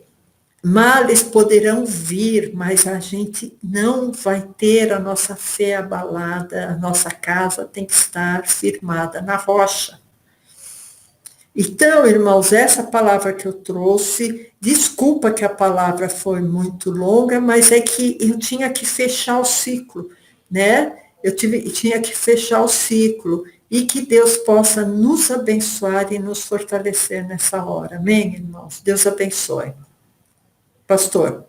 Speaker 1: males poderão vir, mas a gente não vai ter a nossa fé abalada, a nossa casa tem que estar firmada na rocha. Então, irmãos, essa palavra que eu trouxe, desculpa que a palavra foi muito longa, mas é que eu tinha que fechar o ciclo, né? Eu tinha que fechar o ciclo e que Deus possa nos abençoar e nos fortalecer nessa hora. Amém, irmãos? Deus abençoe. Pastor.